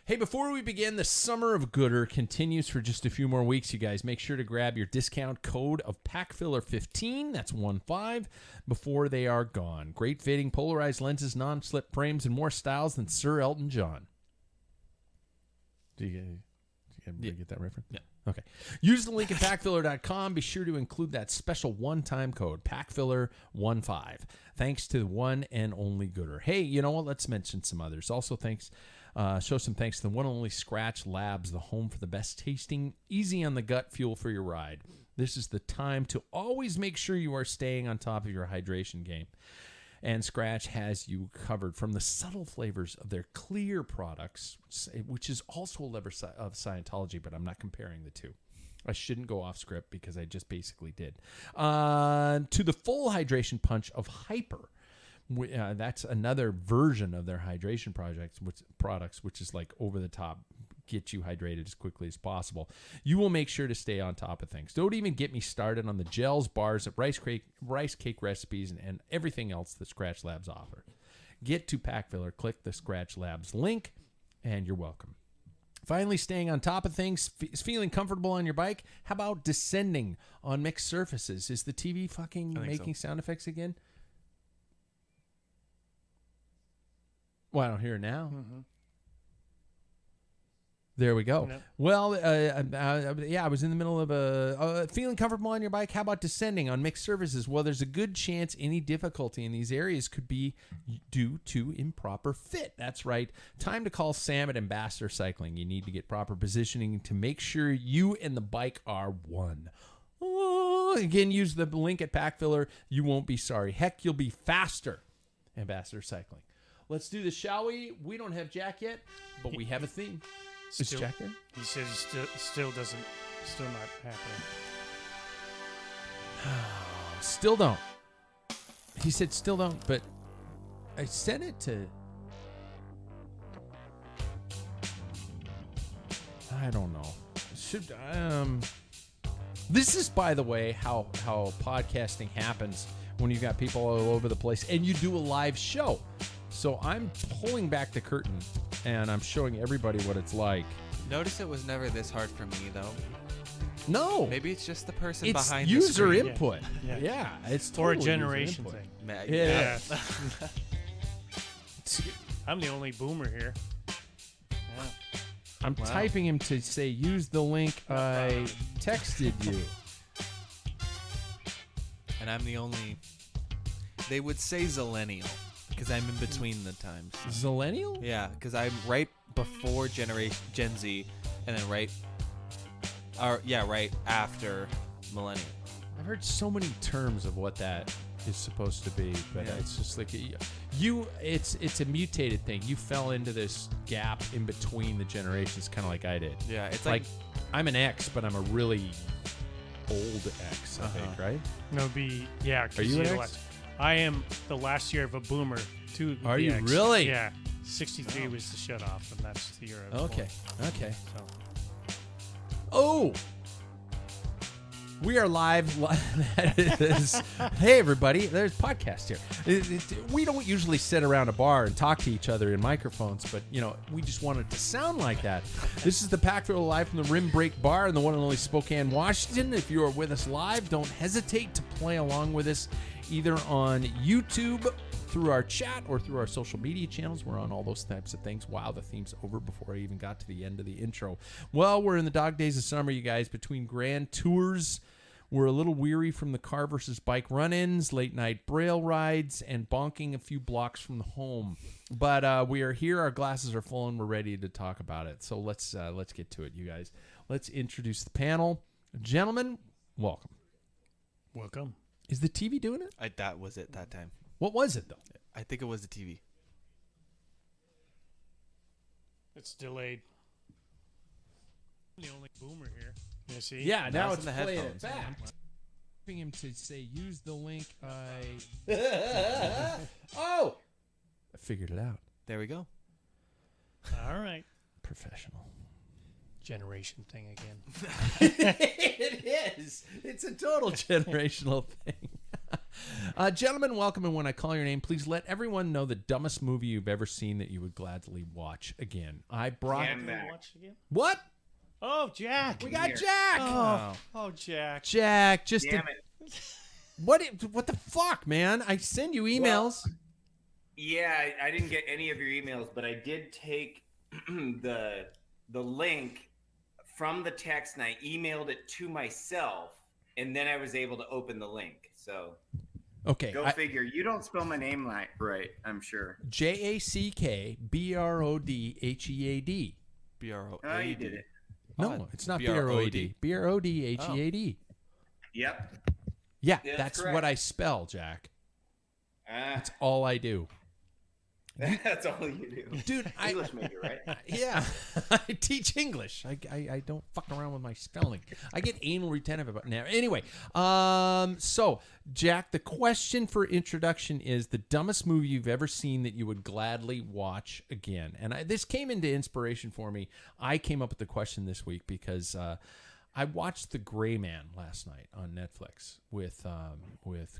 Hey, before we begin, the Summer of Gooder continues for just a few more weeks, you guys. Make sure to grab your discount code of Packfiller15, that's 15, before they are gone. Great fitting, polarized lenses, non-slip frames, and more styles than Sir Elton John. Do you get that reference? Yeah. Okay. Use the link at packfiller.com. Be sure to include that special one-time code, Packfiller15. Thanks to the one and only Gooder. Hey, you know what? Let's mention some others. Also, show some thanks to the one and only Scratch Labs, the home for the best tasting, easy on the gut fuel for your ride. This is the time to always make sure you are staying on top of your hydration game. And Scratch has you covered from the subtle flavors of their clear products, which is also a lever of Scientology, but I'm not comparing the two. I shouldn't go off script because I just basically did. To the full hydration punch of Hyper. That's another version of their hydration products, which is like over the top, get you hydrated as quickly as possible. You will make sure to stay on top of things. Don't even get me started on the gels, bars, rice cake recipes, and everything else that Scratch Labs offer. Get to Packfiller, click the Scratch Labs link, and you're welcome. Finally, staying on top of things, feeling comfortable on your bike. How about descending on mixed surfaces? Is the TV fucking making sound effects again? Well, I don't hear it now. Mm-hmm. There we go. No. Well, I was in the middle of feeling comfortable on your bike. How about descending on mixed surfaces? Well, there's a good chance any difficulty in these areas could be due to improper fit. That's right. Time to call Sam at Ambassador Cycling. You need to get proper positioning to make sure you and the bike are one. Again, use the link at Packfiller. You won't be sorry. Heck, you'll be faster. Ambassador Cycling. Let's do this, shall we? We don't have Jack yet, but we have a theme. Is Jack there? He says he still not happening. Still don't. He said still don't, but I sent it to... I don't know. This is, by the way, how podcasting happens when you got people all over the place and you do a live show. So I'm pulling back the curtain and I'm showing everybody what it's like. Notice it was never this hard for me, though. No. Maybe it's just the person It's behind user the screen. input. Yeah. It's Or a totally generation user input. thing. Yeah. I'm the only boomer here. Yeah. I'm typing him to say, use the link I texted you. And I'm the only... They would say zillennial, because I'm in between the times. Zillennial? Yeah, because I'm right before Gen Z, and then right after millennial. I've heard so many terms of what that is supposed to be, but it's just like it's a mutated thing. You fell into this gap in between the generations, kind of like I did. Yeah, it's like I'm an X, but I'm a really old X, I think, right? No, be yeah. Are you an X? I am the last year of a boomer. Are you X. really? Yeah. 63 was the shut off, and that's the year I was born. Okay. So. Oh, we are live. Hey, everybody. There's a podcast here. We don't usually sit around a bar and talk to each other in microphones, but, we just want it to sound like that. This is the Packfiller Live from the Rim Break Bar in the one and only Spokane, Washington. If you are with us live, don't hesitate to play along with us either on YouTube, through our chat, or through our social media channels. We're on all those types of things. Wow, the theme's over before I even got to the end of the intro. Well, we're in the dog days of summer, you guys. Between grand tours, we're a little weary from the car versus bike run-ins, late night braille rides, and bonking a few blocks from the home. But we are here. Our glasses are full, and we're ready to talk about it. So let's get to it, you guys. Let's introduce the panel. Gentlemen, welcome. Welcome. Is the TV doing it? That was it that time. What was it, though? I think it was the TV. It's delayed. I'm the only boomer here. You see? Yeah, now it's it's in the playing headphones. it back. Asking him to say, use the link I... Oh! I figured it out. There we go. All right. Professional. Generation thing again. It is. It's a total generational thing. Gentlemen, welcome, and when I call your name, please let everyone know the dumbest movie you've ever seen that you would gladly watch again. I brought... Can we watch it again? What? Oh, Jack. We got Jack! Oh, Jack. Jack, just... Damn it. What the fuck, man? I send you emails. Well, yeah, I didn't get any of your emails, but I did take the link from the text and I emailed it to myself, and then I was able to open the link. So Okay. go figure. You don't spell my name right, I'm sure. JACKBRODHEAD. B-R-O-A-D. Oh, you did it. No, it's not B-R-O-D. BROD. BRODHEAD. Yep. Yeah, That's that's correct. what I spell, Jack. That's all I do. That's all you do. Dude, English major, right? Yeah, I teach English. I don't fuck around with my spelling. I get anal retentive about now. Anyway, so Jack, the question for introduction is the dumbest movie you've ever seen that you would gladly watch again. And this came into inspiration for me. I came up with the question this week because I watched The Gray Man last night on Netflix with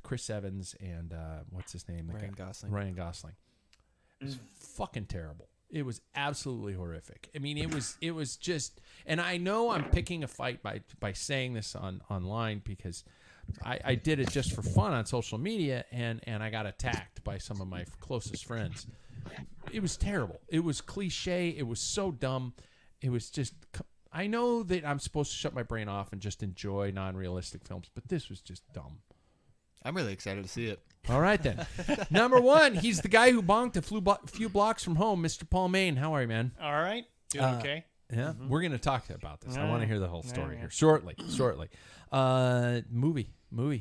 Chris Evans and what's his name? Ryan Gosling. Ryan Gosling. It was fucking terrible. It was absolutely horrific. I mean, it was just, and I know I'm picking a fight by saying this online because I did it just for fun on social media and I got attacked by some of my closest friends. It was terrible. It was cliche. It was so dumb. It was just, I know that I'm supposed to shut my brain off and just enjoy non-realistic films, but this was just dumb. I'm really excited to see it. All right, then. Number one, he's the guy who bonked a few blocks from home, Mr. Paul Main. How are you, man? All right. Doing okay. Yeah, we're going to talk about this. I Yeah. want to hear the whole story Yeah. here. Shortly. Movie.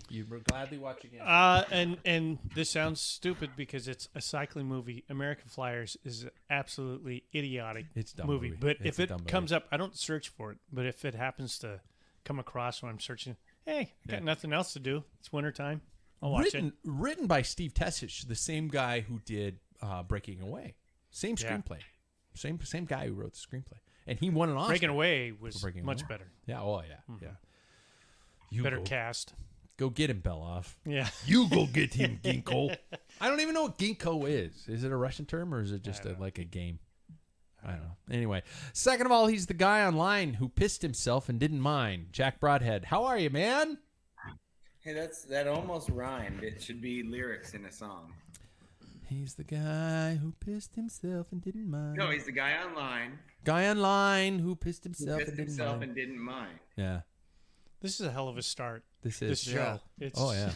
You would gladly watch again. And this sounds stupid because it's a cycling movie. American Flyers is an absolutely idiotic It's a dumb movie. movie. But It's if a it dumb movie. comes up, I don't search for it. But if it happens to come across when I'm searching, hey, I got nothing else to do. It's wintertime. I'll watch it. Written by Steve Tessich, the same guy who did Breaking Away. Same Yeah. screenplay. Same guy who wrote the screenplay. And he won an Oscar. Breaking Away was Breaking much Away. better. Yeah, oh yeah, yeah. You Better go, cast. go get him, Beloff. Yeah. You go get him, Ginkgo. I don't even know what Ginkgo is. Is it a Russian term or is it just like a game? I don't know. Anyway, second of all, he's the guy online who pissed himself and didn't mind. Jack Broadhead. How are you, man? Hey, that almost rhymed. It should be lyrics in a song. He's the guy who pissed himself and didn't mind. No, he's the guy online Guy online who pissed who himself pissed and didn't himself mind. and didn't mind. Yeah, This is a hell of a start. this is. This show. It's, Oh yeah.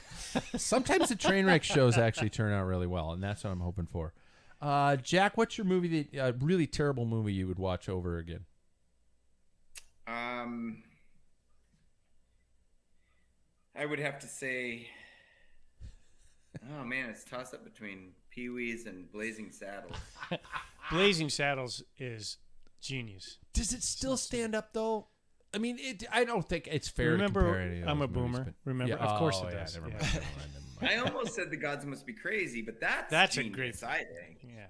Sometimes the train wreck shows actually turn out really well, and that's what I'm hoping for. Jack, what's your movie that really terrible movie you would watch over again? I would have to say, oh man, it's tossed up between Pee-wee's and Blazing Saddles. Blazing Saddles is genius. Does it still stand up though? I mean, I don't think it's fair. Remember, to compare any of I'm those a movies, boomer. but- Remember, Yeah, of course oh, it yeah, does. never Yeah. mind, never mind, never mind. I almost said The Gods Must Be Crazy, but that's That's a genius, great I think. Yeah.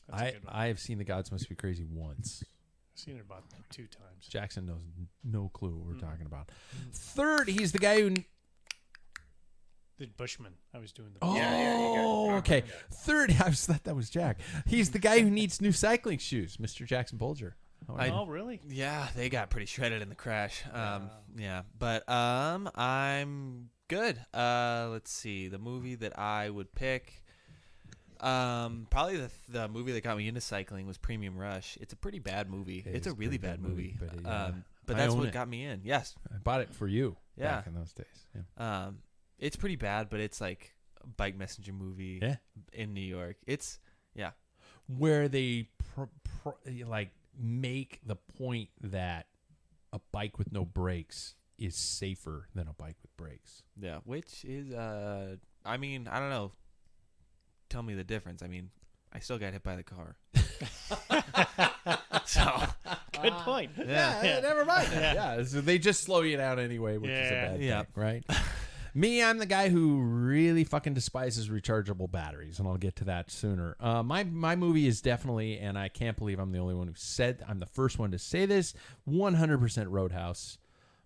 That's a good one. I have seen The Gods Must Be Crazy once. I've seen it about 2 times. Jackson knows no clue what we're talking about. Third, he's the guy who. The Bushman. I was doing the Oh, yeah, you got it. okay. Third, I was thought that was Jack. He's the guy who needs new cycling shoes, Mr. Jackson Bolger. How are you? Oh, really? Yeah, they got pretty shredded in the crash. Yeah, but I'm good. Let's see. The movie that I would pick, probably the movie that got me into cycling was Premium Rush. It's a pretty bad movie. It It's is a really pretty bad movie. but But I that's own what it. got me in. Yes. I bought it for you Yeah. back in those days. Yeah. It's pretty bad, but it's like a bike messenger movie Yeah. in New York. It's Where they like make the point that a bike with no brakes is safer than a bike with brakes. yeah, which is I mean, I don't know. Tell me the difference. I mean, I still got hit by the car. So, Good point. Yeah, never mind. Yeah. So they just slow you down anyway, which is a Yeah. bad Yeah. thing, right? Me, I'm the guy who really fucking despises rechargeable batteries, and I'll get to that sooner. My movie is definitely, and I can't believe I'm the only one who said, I'm the first one to say this, 100% Roadhouse.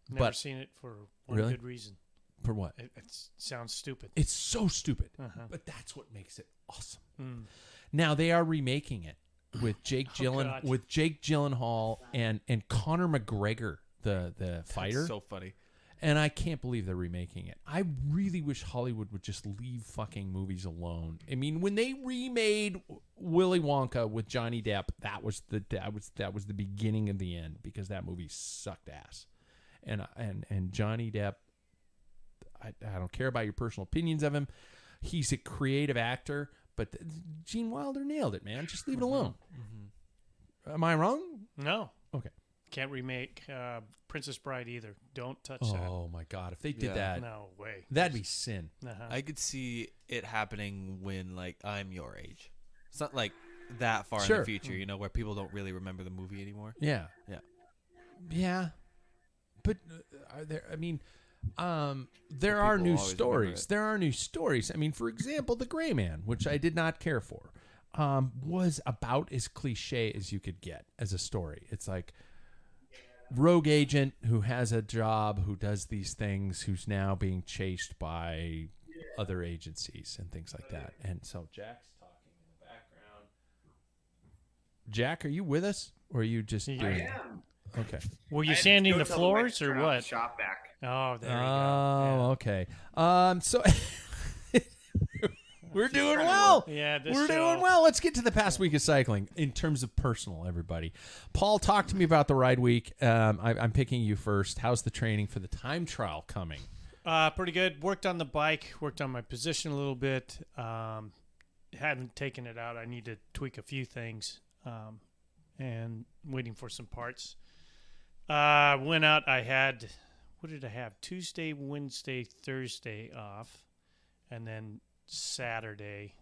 Never But seen it for one Really? good reason. For what? It sounds stupid. It's so stupid, Uh-huh. but that's what makes it awesome. Mm. Now they are remaking it with Jake God. Gyllenhaal and Conor McGregor, the fighter. That's so funny. And I can't believe they're remaking it. I really wish Hollywood would just leave fucking movies alone. I mean, when they remade Willy Wonka with Johnny Depp, that was the beginning of the end, because that movie sucked ass. And Johnny Depp, I don't care about your personal opinions of him. He's a creative actor, but Gene Wilder nailed it, man. Just leave it alone. Mm-hmm. Am I wrong? No. Okay. Can't remake Princess Bride either. Don't touch Oh my God! If they did Yeah. that, that. No way. that'd be sin. Uh-huh. I could see it happening when like I'm your age. It's not like that far in Sure. the future, where people don't really remember the movie anymore. Yeah. Yeah. Yeah. But are there? I mean, there But are people new always remember stories. it. There are new stories. I mean, for example, The Gray Man, which I did not care for, was about as cliche as you could get as a story. It's like rogue agent who has a job, who does these things, who's now being chased by other agencies and things like that. And so Jack's talking in the background. Jack, are you with us, or are you just I doing? am. Okay. Were I you had to sanding go the tell floors wife to or turn off what? the Shop back. Oh, there you Oh, go. okay. So we're doing trying to well. Yeah, this We're show. doing well. Let's get to the past week of cycling in terms of personal, everybody. Paul, talk to me about the ride week. I'm picking you first. How's the training for the time trial coming? Pretty good. Worked on the bike. Worked on my position a little bit. Haven't taken it out. I need to tweak a few things. And waiting for some parts. Went out. I had, what did I have? Tuesday, Wednesday, Thursday off. And then Saturday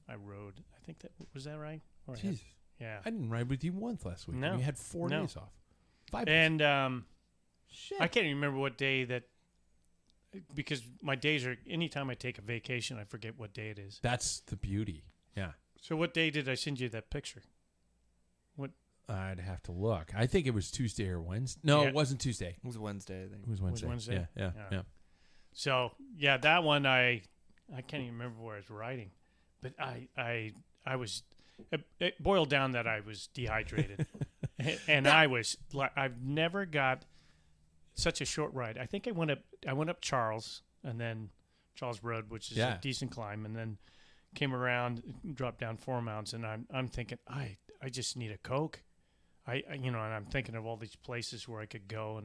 I rode. I think was that right? Or I had- Jeez, yeah. I didn't ride with you once last week. No. And you had 4 No. days off. 5 days. And Shit. I can't even remember what day that, because my days are, anytime I take a vacation, I forget what day it is. That's the beauty. Yeah. So what day did I send you that picture? What? I'd have to look. I think it was Tuesday or Wednesday. No, Yeah. it wasn't Tuesday. It was Wednesday, I think. It was Wednesday. Wednesday? Yeah. Yeah. So yeah, that one I can't even remember where I was riding, but I was, it boiled down that I was dehydrated, and I was like, I've never got such a short ride. I think I went up Charles, and then Charles Road, which is Yeah. a decent climb, and then came around, dropped down 4 mounts, and I'm thinking I just need a Coke. And I'm thinking of all these places where I could go,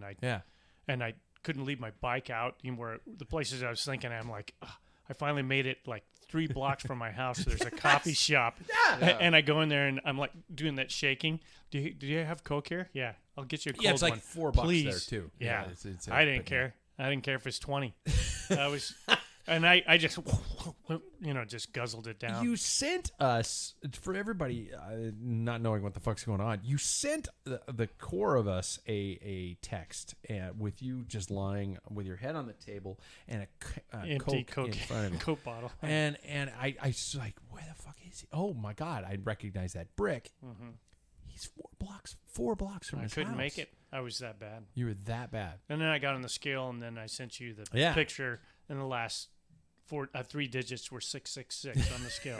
and I couldn't leave my bike out. Where the places I was thinking, I'm like, ugh. I finally made it like 3 blocks from my house. There's a coffee shop, and I go in there and I'm like doing that shaking. Do you have Coke here? Yeah, I'll get you a cold Yeah, it's like one. $4 please. there too. Yeah, it's I didn't care. I didn't care if it's 20. I was, and I just, just guzzled it down. You sent us, for everybody not knowing what the fuck's going on, you sent the core of us a text with you just lying with your head on the table and a Empty Coke in front of you. Coke bottle. And I was like, where the fuck is he? Oh my God, I recognize that brick. Mm-hmm. He's 4 blocks from I his couldn't house. make it. I was that bad. You were that bad. And then I got on the scale, and then I sent you the Yeah. picture, and the last 3 digits were 666 on the scale.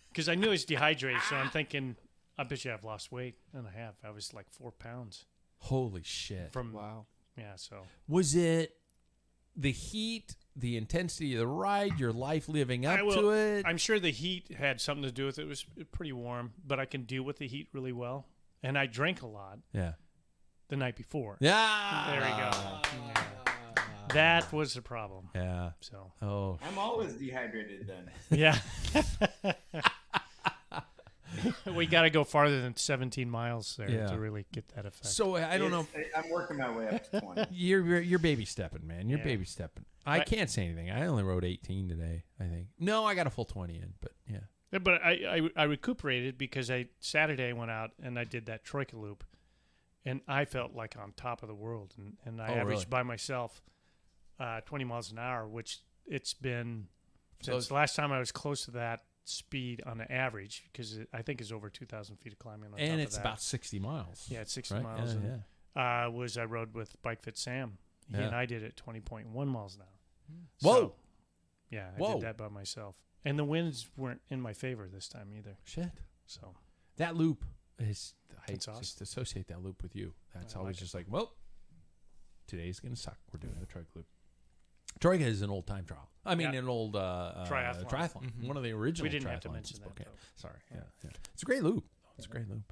Because I knew I was dehydrated, so I'm thinking, I bet you I've lost weight, and I have. I was like 4 pounds Holy shit. from Wow. yeah. So Was it the heat, the intensity of the ride, your life living up I will- to it? I'm sure the heat had something to do with it. It was pretty warm, but I can deal with the heat really well, and I drank a lot Yeah. the night before. Yeah. There we go. Yeah. That was the problem. Yeah. So Oh. I'm always dehydrated then. yeah. We got to go farther than 17 miles there Yeah. to really get that effect. So I don't know. I'm working my way up to 20. You're baby stepping, man. You're Yeah. baby stepping. I Right. can't say anything. I only rode 18 today, I think. No, I got a full 20 in, but yeah. Yeah, but I recuperated because Saturday I went out and I did that Troika loop, and I felt like on top of the world, and I Oh, averaged really? by myself 20 miles an hour, which it's been So since the last time I was close to that speed on the average, because I think it's over 2,000 feet of climbing on And top it's of that. about 60 miles. Yeah, it's 60 right? miles. Yeah, and, yeah. I rode with Bike Fit Sam. He and I did it 20.1 miles an hour. Whoa. So, yeah, I Whoa. did that by myself. And the winds weren't in my favor this time either. Shit. So That loop is, I That's awesome. just associate that loop with you. That's I always like just like, well, today's going to suck. We're doing the Troika loop. Troika is an old time trial. I mean, an old Triathlon. triathlon. One of the original We didn't triathlons have to in mention that, Spokane. though. Sorry. Yeah. It's a great loop. It's a great loop.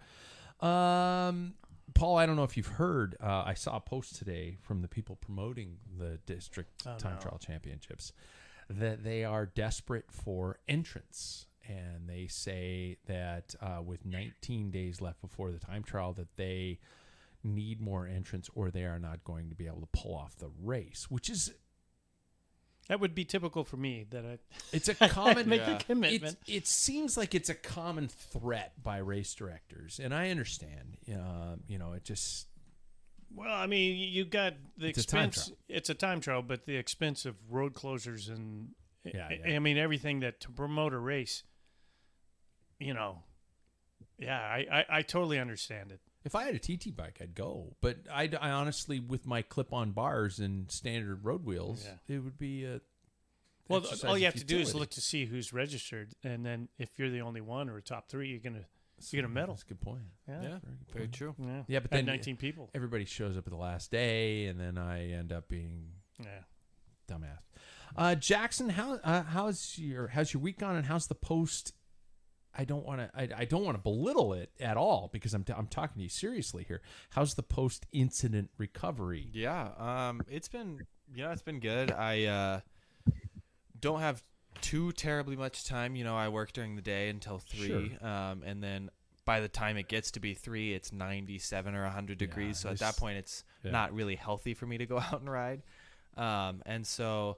Paul, I don't know if you've heard, I saw a post today from the people promoting the district time trial championships that they are desperate for entrants. And they say that with 19 days left before the time trial that they need more entrants or they are not going to be able to pull off the race, which is... that would be typical for me that It's a common make the commitment. It seems like it's a common threat by race directors, and I understand. It just. Well, I mean, you got the It's a time expense. trial. It's a time trial, but the expense of road closures and Yeah. I mean everything that to promote a race. I totally understand it. If I had a TT bike, I'd go. But I honestly, with my clip-on bars and standard road wheels, it would be a. Well, exercise all you of have to do is futility. look to see who's registered, and then if you're the only one or a top three, you're gonna medal. That's a good point. Yeah. Very true. Yeah, Yeah, but At then 19 people. everybody shows up at the last day, and then I end up being Yeah. dumbass. Jackson, how's your week gone, and how's the post? I don't want to belittle it at all because I'm talking to you seriously here. How's the post incident recovery? Yeah, it's been good. I don't have too terribly much time. I work during the day until 3, and then by the time it gets to be 3, it's 97 or 100 degrees. So at that point, it's not really healthy for me to go out and ride. And so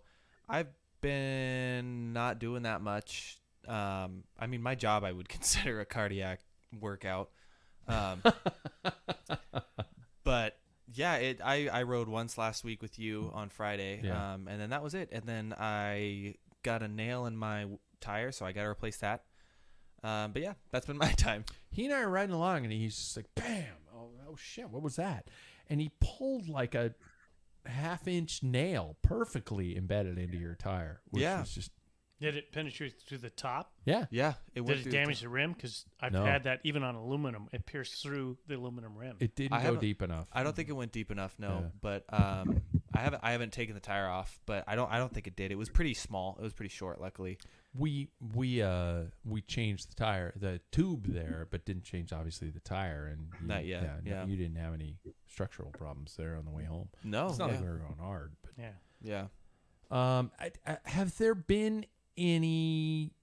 I've been not doing that much. I mean, my job I would consider a cardiac workout. But yeah, I rode once last week with you on Friday. Yeah. And then that was it. And then I got a nail in my tire, so I got to replace that. But yeah, that's been my time. He and I are riding along, and he's just like, bam! Oh shit! What was that? And he pulled like a half-inch nail perfectly embedded into your tire. Which was just Did it penetrate through the top? yeah. Yeah, it went Did it through damage the rim? Because I've No. had that even on aluminum. It pierced through the aluminum rim. It didn't I go haven't- deep enough. I don't think it went deep enough, no. Yeah. But I haven't taken the tire off, but I don't think it did. It was pretty small. It was pretty short, luckily. We changed the tire, the tube there, but didn't change obviously the tire. And Not yet, yeah. You didn't have any structural problems there on the way home. No, It's not yeah. like we were going hard, but Yeah. Yeah. have there been any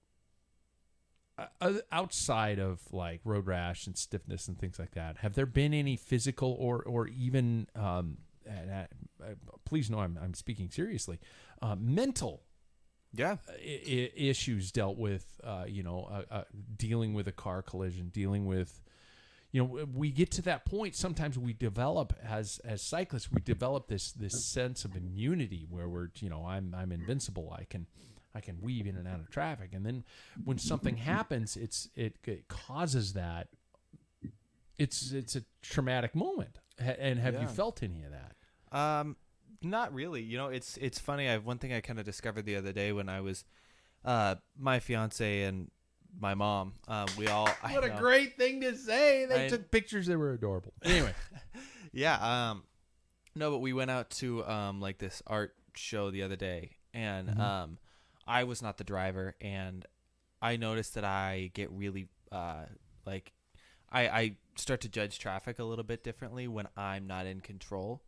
outside of like road rash and stiffness and things like that? Have there been any physical or even please know I'm speaking seriously, mental Yeah. issues dealt with? Dealing with a car collision, dealing with. We get to that point. Sometimes we develop as cyclists. We develop this sense of immunity where we're I'm invincible. I can weave in and out of traffic, and then when something happens, it causes that. It's a traumatic moment. And have you felt any of that? Not really. It's funny. One thing I kind of discovered the other day when I was my fiance and my mom. What a great thing to say! They took pictures. They were adorable. Anyway, yeah. No, but we went out to like this art show the other day, and I was not the driver, and I noticed that I get really I start to judge traffic a little bit differently when I'm not in control.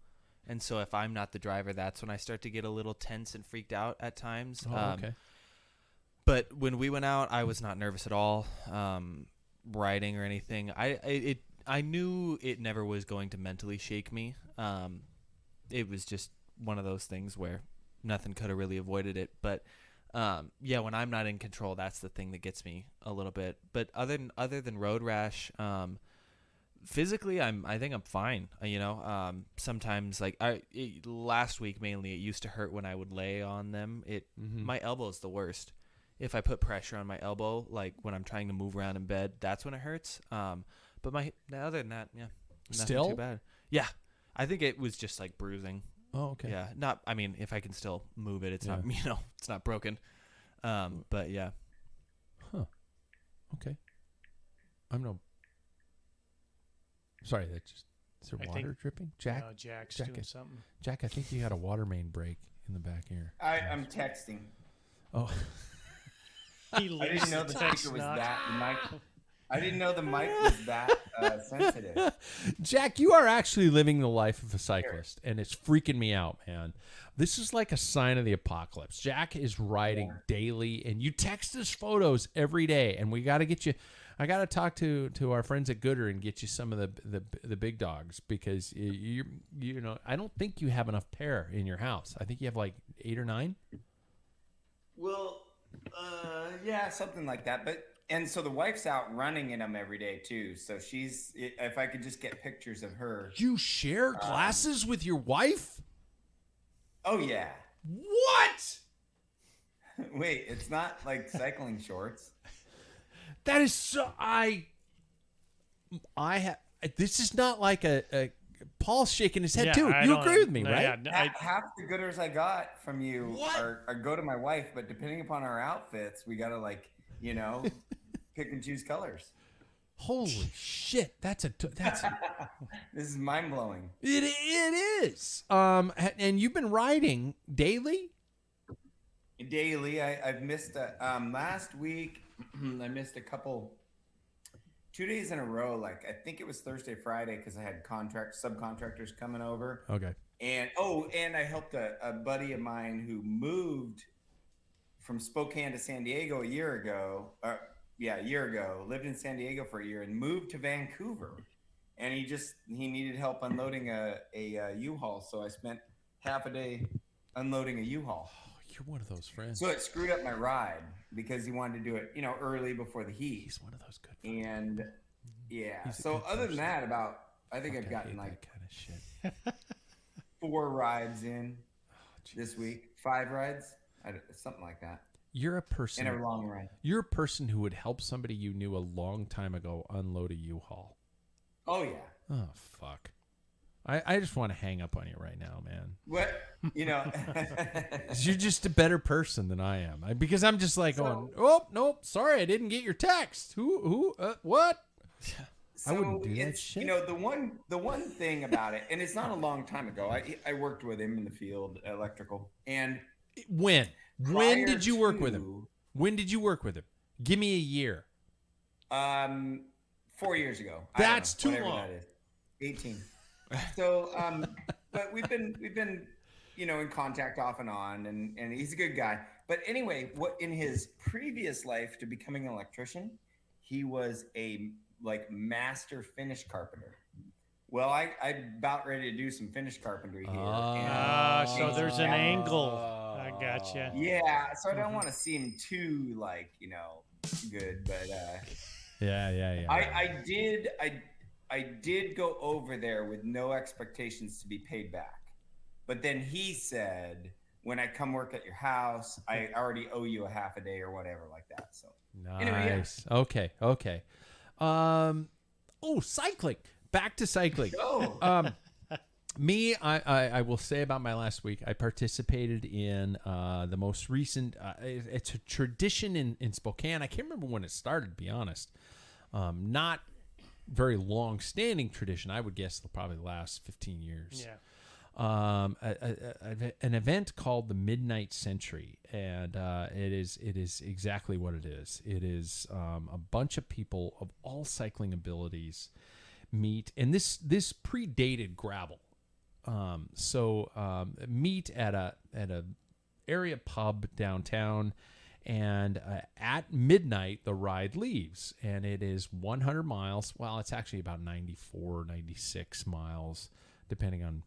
And so if I'm not the driver, that's when I start to get a little tense and freaked out at times. Okay. But when we went out, I was not nervous at all, riding or anything. I knew it never was going to mentally shake me. It was just one of those things where nothing could have really avoided it. But when I'm not in control, that's the thing that gets me a little bit. But other than road rash, physically, I think I'm fine. Sometimes last week mainly, it used to hurt when I would lay on them. My elbow is the worst. If I put pressure on my elbow, like when I'm trying to move around in bed, that's when it hurts. But other than that, yeah, nothing Still? too bad. Yeah, I think it was just like bruising. Oh, okay. Yeah, not. I mean, if I can still move it, it's not. It's not broken. But yeah. Huh. Okay. I'm no. Sorry, that just is there water dripping? Jack, Jack's Jack, doing something. Jack, I think you had a water main break in the back here. I'm texting. Oh. I didn't know the speaker was that. The mic. I didn't know the mic was that sensitive. Jack, you are actually living the life of a cyclist, and it's freaking me out, man. This is like a sign of the apocalypse. Jack is riding daily, and you text us photos every day, and we got to get you. I got to talk to our friends at Gooder and get you some of the big dogs because you know I don't think you have enough pair in your house. I think you have like 8 or 9. Well, yeah, something like that. And so the wife's out running in them every day too. So if I could just get pictures of her. You share glasses with your wife? Oh yeah. What? Wait, it's not like cycling shorts. That is so. I have. This is not like a Paul's shaking his head too. You agree with me, right? Yeah, half the Gooders I got from you are go to my wife, but depending upon our outfits, we gotta pick and choose colors. Holy shit! That's this is mind blowing. It is. And you've been riding daily. Daily, I've missed last week. I missed a couple. 2 days in a row, like I think it was Thursday, Friday, because I had subcontractors coming over. Okay. And I helped a buddy of mine who moved from Spokane to San Diego a year ago. Lived in San Diego for a year and moved to Vancouver. And he needed help unloading a U-Haul, so I spent half a day unloading a U-Haul. Oh, you're one of those friends. So it screwed up my ride because he wanted to do it, early before the heat. He's one of those good friends. And yeah, so other than that, I think I've gotten like kind of shit. 4 rides in this week, 5 rides, something like that. You're a person in a long ride. You're a person who would help somebody you knew a long time ago unload a U-Haul. Oh yeah. Oh fuck. I just want to hang up on you right now, man. What? You're just a better person than I am. Because I'm just like going, oh, nope, sorry, I didn't get your text. Who, what? So I wouldn't do that shit. The one thing about it, and it's not a long time ago. I worked with him in the field, electrical, and when did you work with him? When did you work with him? Give me a year. 4 years ago. That's too long. That is. 18. So, but we've been in contact off and on, and he's a good guy. But anyway, what in his previous life to becoming an electrician, he was a master finish carpenter. Well, I'm about ready to do some finish carpentry here. So there's an angle. I gotcha. Yeah, so I don't want to seem too good, but yeah. I did go over there with no expectations to be paid back. But then he said, when I come work at your house, I already owe you a half a day or whatever like that. So nice. Anyway, yeah. Okay. Cycling. Back to cycling. Me, I will say about my last week, I participated in the most recent, it's a tradition in Spokane. I can't remember when it started, to be honest. Not very long-standing tradition. I would guess it'll probably last 15 years. Yeah. An event called the Midnight Century, and it is exactly what it is. It is a bunch of people of all cycling abilities meet, and this predated gravel. Meet at a area pub downtown. And at midnight, the ride leaves, and it is 100 miles. Well, it's actually about 94, 96 miles, depending on,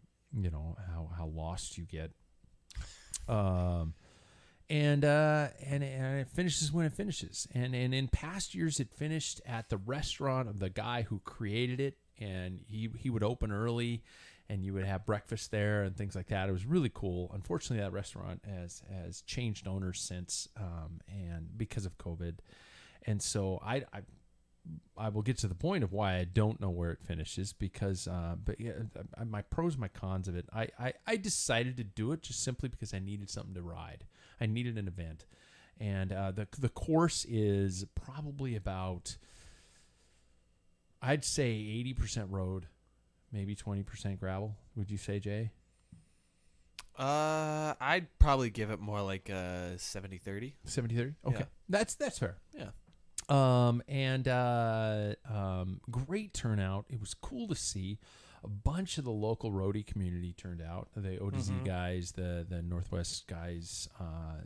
how lost you get. And it finishes when it finishes. And in past years, it finished at the restaurant of the guy who created it, and he would open early, and you would have breakfast there and things like that. It was really cool. Unfortunately, that restaurant has changed owners since, and because of COVID. And so I will get to the point of why I don't know where it finishes because, but yeah, my pros, my cons of it. I decided to do it just simply because I needed something to ride. I needed an event, and the course is probably about, I'd say 80% road, maybe 20% gravel. Would you say, Jay? I'd probably give it more like 70-30. 70-30? Okay. Yeah. That's fair. Yeah. Great turnout. It was cool to see. A bunch of the local roadie community turned out. The ODZ guys, the Northwest guys,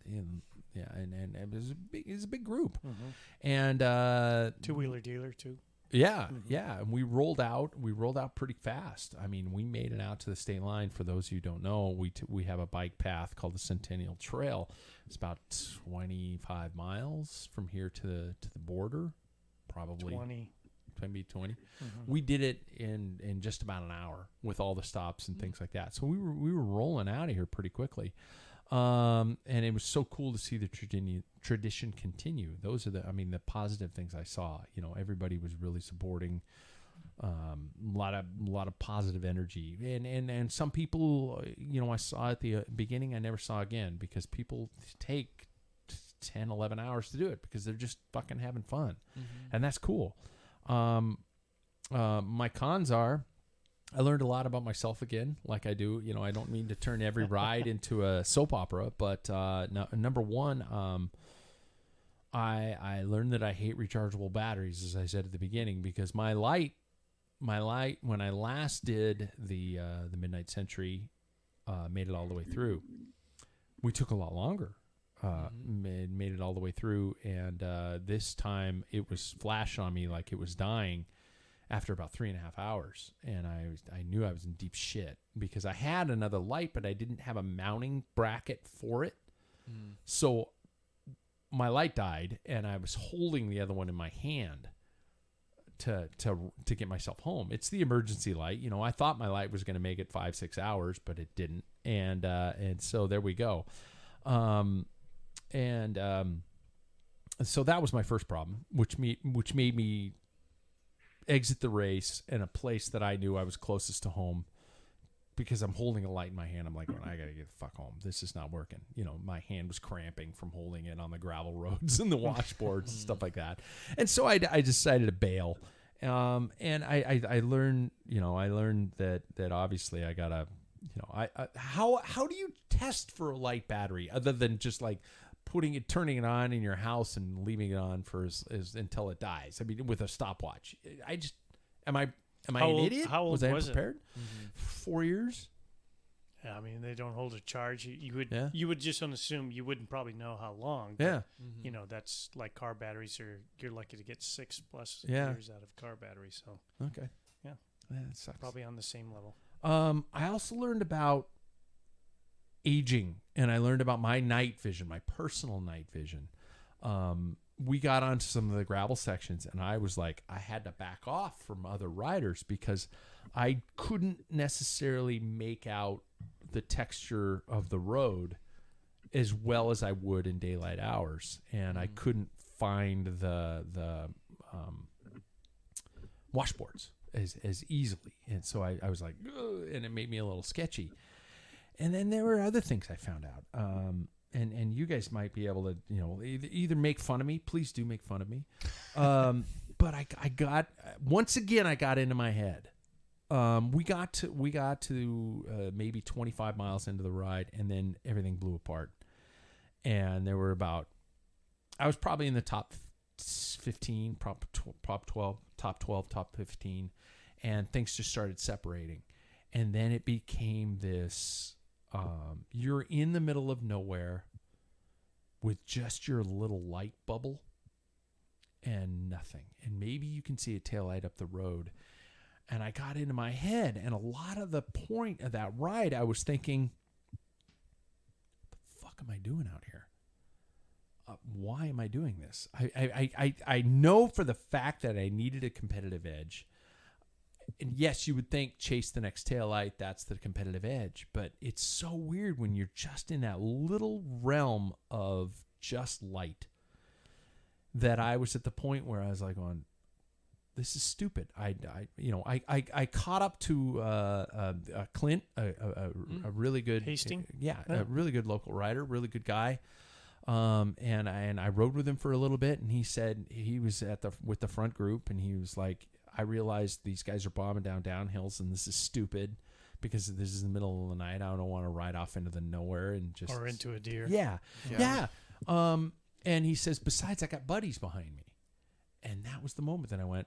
and it was a big group. And two-wheeler dealer too. Yeah, yeah, and we rolled out pretty fast. I mean, we made it out to the state line. For those of you who don't know, we have a bike path called the Centennial Trail. It's about 25 miles from here to the border, probably 20. Maybe 20. We did it in just about an hour with all the stops and things like that. So we were rolling out of here pretty quickly. And it was so cool to see the tradition continue. Those are the positive things I saw. You know, everybody was really supporting. A lot of positive energy, and some people, you know, I saw at the beginning, I never saw again because people take 10, 11 hours to do it because they're just fucking having fun, and that's cool. My cons are, I learned a lot about myself again, like I do. You know, I don't mean to turn every ride into a soap opera, but number one, I learned that I hate rechargeable batteries, as I said at the beginning, because my light, when I last did the Midnight Century, made it all the way through. We took a lot longer. Made it all the way through, and this time it was flash on me like it was dying after about 3.5 hours, and I knew I was in deep shit because I had another light, but I didn't have a mounting bracket for it. So my light died, and I was holding the other one in my hand to get myself home. It's the emergency light. You know, I thought my light was going to make it 5-6 hours, but it didn't, and so there we go. So that was my first problem, which made me exit the race in a place that I knew I was closest to home, because I'm holding a light in my hand. I'm like, I gotta get the fuck home. This is not working. You know, my hand was cramping from holding it on the gravel roads and the washboards and stuff like that. And so I decided to bail. And I learned, you know, that obviously I gotta, you know, how do you test for a light battery other than just like turning it on in your house and leaving it on for until it dies? I mean, with a stopwatch. Am I an idiot? How old was I was prepared? it? 4 years. Yeah, I mean, they don't hold a charge. You Yeah. would just assume you wouldn't probably know how long. But, Yeah. you know, that's like car batteries, you're lucky to get 6+ Yeah. years out of car batteries. So Okay. Yeah. That sucks. probably on the same level. I also learned about aging, and I learned about my night vision, my personal night vision. We got onto some of the gravel sections, and I was like, I had to back off from other riders because I couldn't necessarily make out the texture of the road as well as I would in daylight hours, and I couldn't find the washboards as easily, and so I was like, ugh, and it made me a little sketchy. And then there were other things I found out, and you guys might be able to, you know, either make fun of me. Please do make fun of me. But I got, once again, I got into my head. We got to maybe 25 miles into the ride, and then everything blew apart. And there were I was probably in the top 15, top 12, top 15, and things just started separating. And then it became this, you're in the middle of nowhere with just your little light bubble and nothing. And maybe you can see a taillight up the road. And I got into my head, and a lot of the point of that ride, I was thinking, what the fuck am I doing out here? Why am I doing this? I know for the fact that I needed a competitive edge. And yes, you would think chase the next taillight, that's the competitive edge. But it's so weird when you're just in that little realm of just light that I was at the point where I was like, this is stupid. I caught up to Clint, a really good Hastings? a really good local rider, really good guy. And I rode with him for a little bit, and he said he was with the front group, and he was like, I realized these guys are bombing down downhills, and this is stupid because this is the middle of the night. I don't want to ride off into the nowhere and just or into a deer. Yeah. And he says, besides, I got buddies behind me, and that was the moment that I went,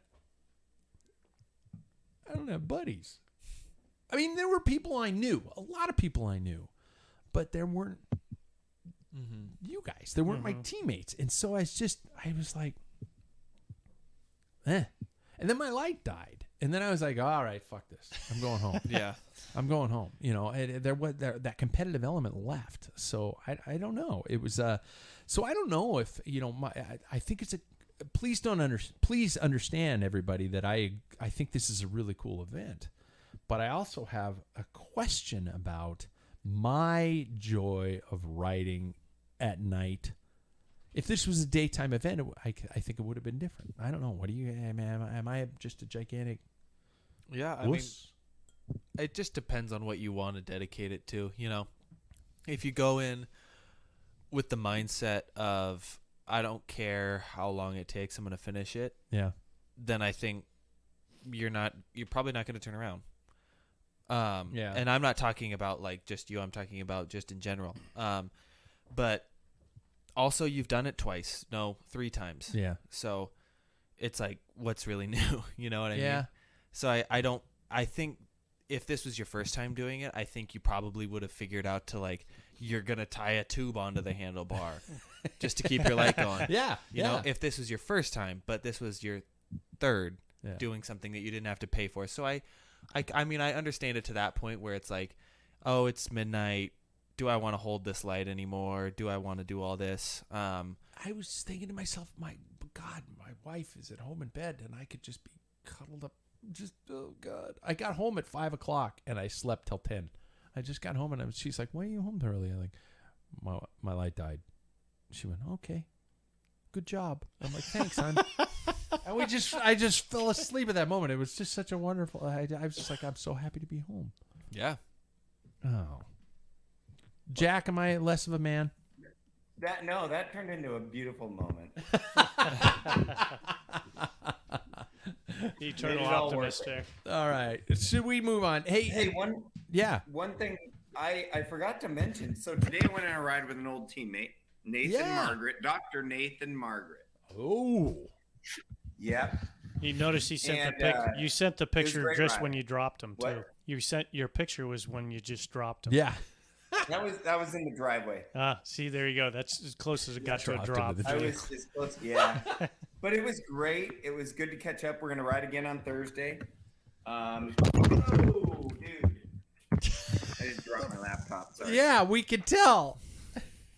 I don't have buddies. I mean, there were people I knew, a lot of people I knew, but there weren't. You guys, they weren't my teammates, and so I was like, and then my light died, and then I was like, all right, fuck this, I'm going home. I'm going home. And that competitive element left, so I don't know. It was so I don't know if I think it's please understand, everybody, that I think this is a really cool event, but I also have a question about my joy of riding at night. If this was a daytime event, I think it would have been different. I don't know. What do you? Am I just a gigantic? Yeah, I mean, it just depends on what you want to dedicate it to. If you go in with the mindset of I don't care how long it takes, I'm going to finish it. Yeah. Then I think you're probably not going to turn around. Yeah. And I'm not talking about like just you. I'm talking about just in general. But also you've done it twice. No, 3 times. Yeah. So it's like, what's really new? You know what I Yeah. mean? So I think if this was your first time doing it, I think you probably would have figured out to like, you're going to tie a tube onto the handlebar just to keep your light going. Yeah. You know, if this was your first time, but this was your third doing something that you didn't have to pay for. So I mean, I understand it to that point where it's like, oh, it's midnight. Do I want to hold this light anymore? Do I want to do all this? I was thinking to myself, my God, my wife is at home in bed, and I could just be cuddled up. Just, oh God. I got home at 5:00 and I slept till 10. I just got home, and she's like, why are you home so early? I'm like, my light died. She went, okay, good job. I'm like, thanks, hon. And I just fell asleep at that moment. It was just such a wonderful. I was just like, I'm so happy to be home. Yeah. Oh, Jack, am I less of a man? That turned into a beautiful moment. Eternal optimistic. All right, should we move on? Hey, one thing I forgot to mention. So today I went on a ride with an old teammate, Dr. Nathan Margaret. Oh. Yeah. You noticed he sent you sent the picture just ride. when you dropped him too. What? You sent your picture was when you just dropped him. Yeah. That was in the driveway. See, there you go. That's as close as it got to a drop. I was as close. Yeah. But it was great. It was good to catch up. We're gonna ride again on Thursday. Oh, dude! I just dropped my laptop. Sorry. Yeah, we could tell.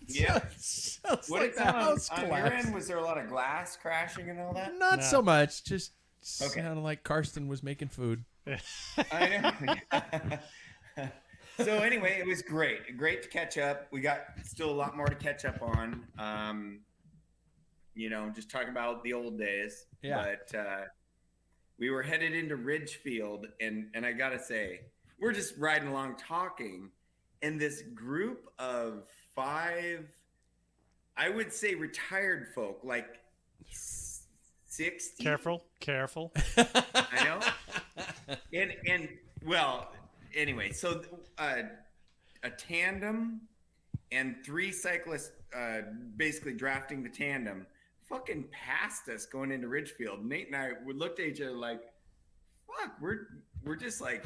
Yeah. What like the house on your end? Was there a lot of glass crashing and all that? Not so much. Just sounded like Karsten was making food. I know. So anyway, it was great to catch up. We got still a lot more to catch up on. Just talking about the old days. Yeah. But we were headed into Ridgefield, and I gotta say, we're just riding along talking, and this group of 5, I would say retired folk, like 60. Careful. I know. And well, anyway, so a tandem and 3 cyclists basically drafting the tandem fucking passed us going into Ridgefield. Nate and I looked at each other like, fuck, we're just like,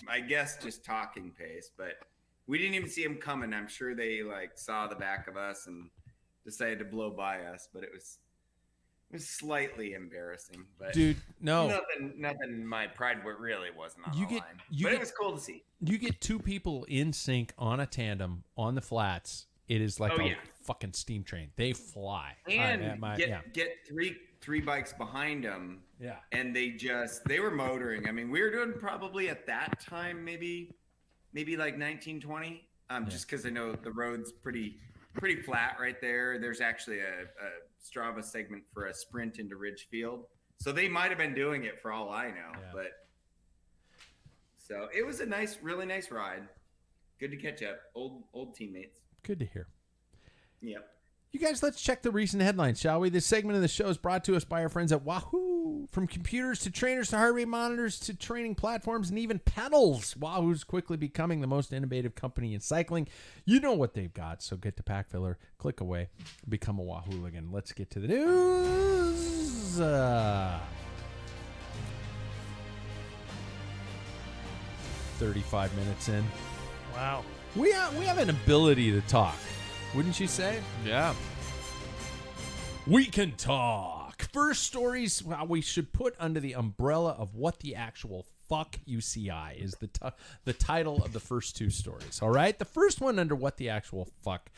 I guess just talking pace, but we didn't even see them coming. I'm sure they like saw the back of us and decided to blow by us, but it was slightly embarrassing. But dude, no, nothing. My pride really wasn't on the line. But it was cool to see. You get 2 people in sync on a tandem on the flats. It is like a fucking steam train. They fly. And get three bikes behind them. Yeah. And they were motoring. I mean, we were doing probably at that time maybe like 1920. Just because I know the road's pretty flat right there. There's actually a Strava segment for a sprint into Ridgefield. So they might have been doing it for all I know. Yeah. But so it was a really nice ride. Good to catch up. Old teammates. Good to hear. Yep. You guys, let's check the recent headlines, shall we? This segment of the show is brought to us by our friends at Wahoo. From computers to trainers to heart rate monitors to training platforms and even pedals, Wahoo's quickly becoming the most innovative company in cycling. You know what they've got, so get to Packfiller, click away, become a Wahoo-ligan. Let's get to the news. 35 minutes in. Wow. We have an ability to talk, wouldn't you say? Yeah. We can talk. First stories we should put under the umbrella of what the actual fuck UCI is the title of the first two stories. All right. The first one under what the actual fuck.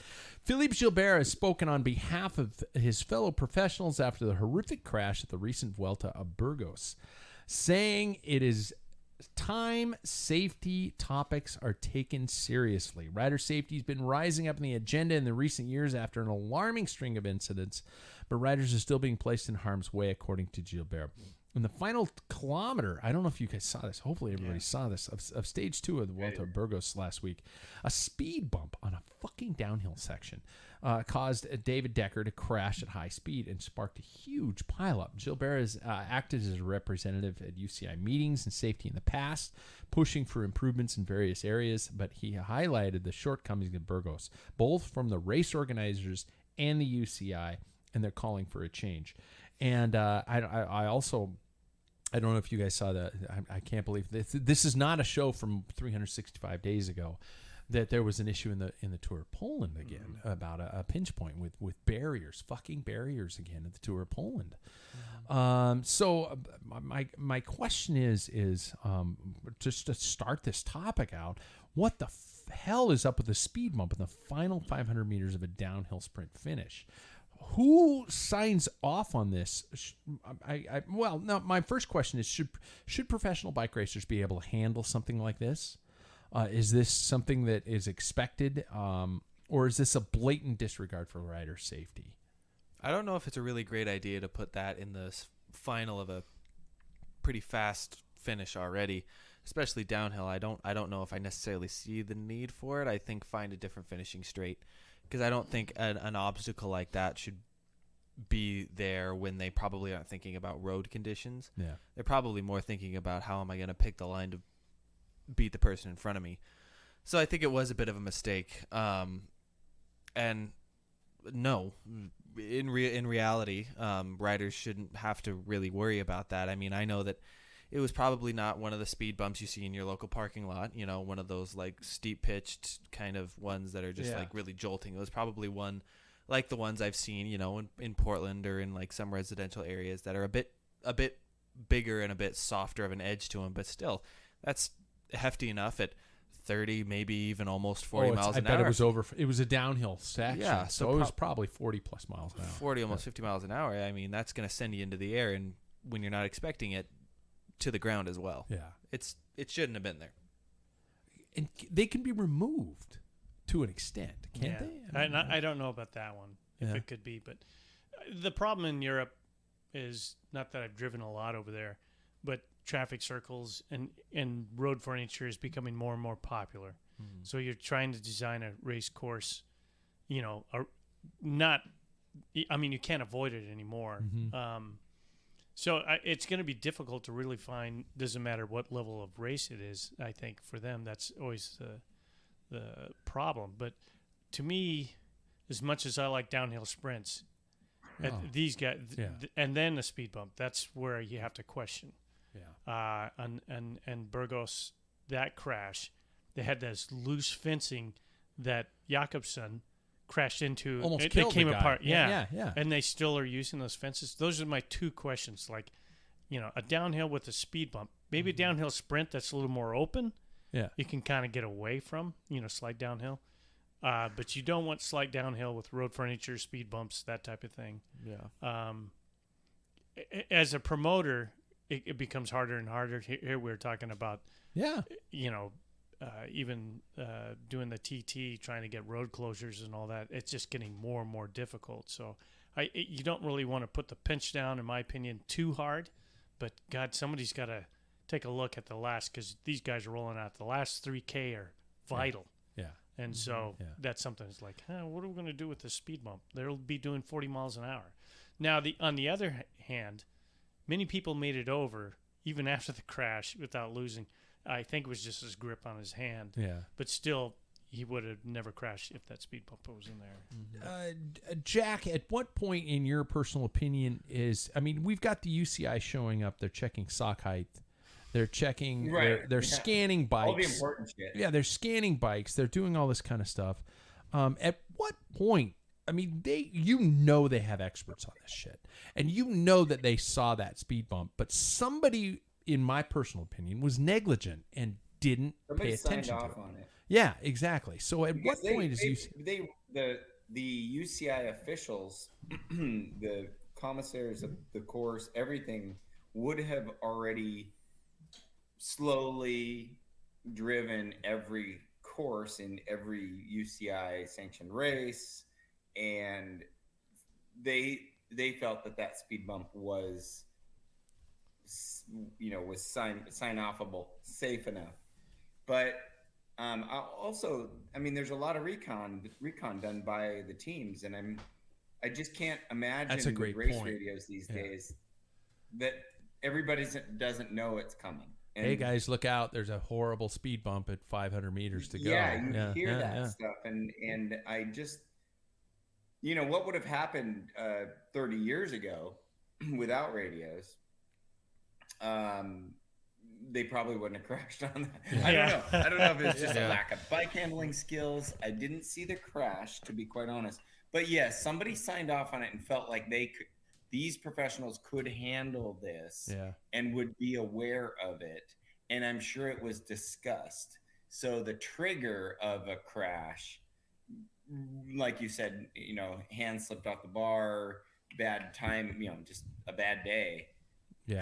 Philippe Gilbert has spoken on behalf of his fellow professionals after the horrific crash at the recent Vuelta of Burgos, saying it is time safety topics are taken seriously. Rider safety has been rising up in the agenda in the recent years after an alarming string of incidents, but riders are still being placed in harm's way, according to Gilbert. In the final kilometer, I don't know if you guys saw this, hopefully everybody saw this, of stage 2 of the Vuelta of Burgos last week, a speed bump on a fucking downhill section caused David Decker to crash at high speed and sparked a huge pileup. Gilbert has acted as a representative at UCI meetings and safety in the past, pushing for improvements in various areas, but he highlighted the shortcomings of Burgos, both from the race organizers and the UCI, and they're calling for a change. And I also... I don't know if you guys saw that. I can't believe this is not a show from 365 days ago, that there was an issue in the Tour of Poland again about a pinch point with barriers, fucking barriers again at the Tour of Poland. So my question is just to start this topic out, what the hell is up with the speed bump in the final 500 meters of a downhill sprint finish? Who signs off on this? My first question is, should professional bike racers be able to handle something like this? Is this something that is expected, or is this a blatant disregard for rider safety? I don't know if it's a really great idea to put that in the final of a pretty fast finish already, especially downhill. I don't know if I necessarily see the need for it. I think find a different finishing straight. Because I don't think an obstacle like that should be there when they probably aren't thinking about road conditions. Yeah. They're probably more thinking about how am I going to pick the line to beat the person in front of me. So I think it was a bit of a mistake. And no, in reality, riders shouldn't have to really worry about that. I mean, I know that it was probably not one of the speed bumps you see in your local parking lot, one of those like steep pitched kind of ones that are just like really jolting. It was probably one like the ones I've seen, in Portland or in like some residential areas that are a bit bigger and a bit softer of an edge to them, but still that's hefty enough at 30, maybe even almost 40 miles an hour. I bet it was a downhill section. Yeah, so it was probably 40 plus miles an hour. 40, almost 50 miles an hour. I mean, that's going to send you into the air, and when you're not expecting it, to the ground as well. Yeah. It shouldn't have been there. And they can be removed to an extent, can't they? I don't know about that one, if it could be. But the problem in Europe is, not that I've driven a lot over there, but traffic circles and road furniture is becoming more and more popular. Mm-hmm. So you're trying to design a race course, you can't avoid it anymore. Mm-hmm. So it's going to be difficult to really find, doesn't matter what level of race it is, I think for them, that's always the problem. But to me, as much as I like downhill sprints, these guys, and then the speed bump, that's where you have to question. Yeah. And Burgos, that crash, they had this loose fencing that Jakobsen crashed into. Almost killed came the guy. apart. Yeah. Yeah. And they still are using those fences. Those are my two questions. Like, a downhill with a speed bump, maybe a downhill sprint that's a little more open. Yeah. You can kind of get away from, slight downhill. But you don't want slight downhill with road furniture, speed bumps, that type of thing. Yeah. As a promoter, it becomes harder and harder. Here we're talking about, even doing the TT, trying to get road closures and all that. It's just getting more and more difficult. So You don't really want to put the pinch down, in my opinion, too hard. But God, somebody's got to take a look at the last, because these guys are rolling out. The last 3K are vital. Yeah. And so that's something that's like, what are we going to do with this speed bump? They'll be doing 40 miles an hour. Now, on the other hand, many people made it over even after the crash without losing. I think it was just his grip on his hand. Yeah. But still, he would have never crashed if that speed bump was in there. Jack, at what point in your personal opinion we've got the UCI showing up. They're checking sock height. They're checking, they're scanning bikes. All the important shit. Yeah, they're scanning bikes. They're doing all this kind of stuff. At what point, they have experts on this shit. And that they saw that speed bump. But somebody, in my personal opinion, was negligent and didn't pay attention to it. On it. Yeah, exactly. So at what point is the UCI officials, the commissaires of the course, everything would have already slowly driven every course in every UCI sanctioned race, and they felt that speed bump was sign offable, safe enough. But also, there's a lot of recon done by the teams, and I just can't imagine That's a great race point. radios these days that everybody doesn't know it's coming. And hey guys, look out! There's a horrible speed bump at 500 meters to go. Yeah, you hear that stuff, and I just, what would have happened 30 years ago without radios? They probably wouldn't have crashed on that. Yeah. I don't know if it's just a lack of bike handling skills. I didn't see the crash, to be quite honest. But yes, somebody signed off on it and felt like these professionals could handle this and would be aware of it. And I'm sure it was discussed. So the trigger of a crash, like you said, hand slipped off the bar, bad time, just a bad day,